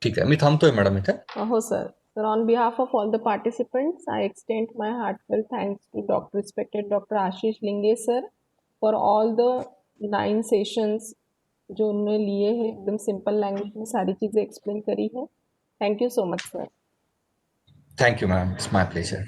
ठीक आहे, मी थांबतोय मॅडम इथे। हो sir. Sir, on behalf of all the participants, I extend my heartfelt thanks to respected Dr. Ashish Linge sir for all the 9 sessions जो उन्होंने लिए हैं, एकदम सिंपल लैंग्वेज में सारी चीज़ें एक्सप्लेन करी है। Thank you so much sir. Thank you ma'am, it's my pleasure.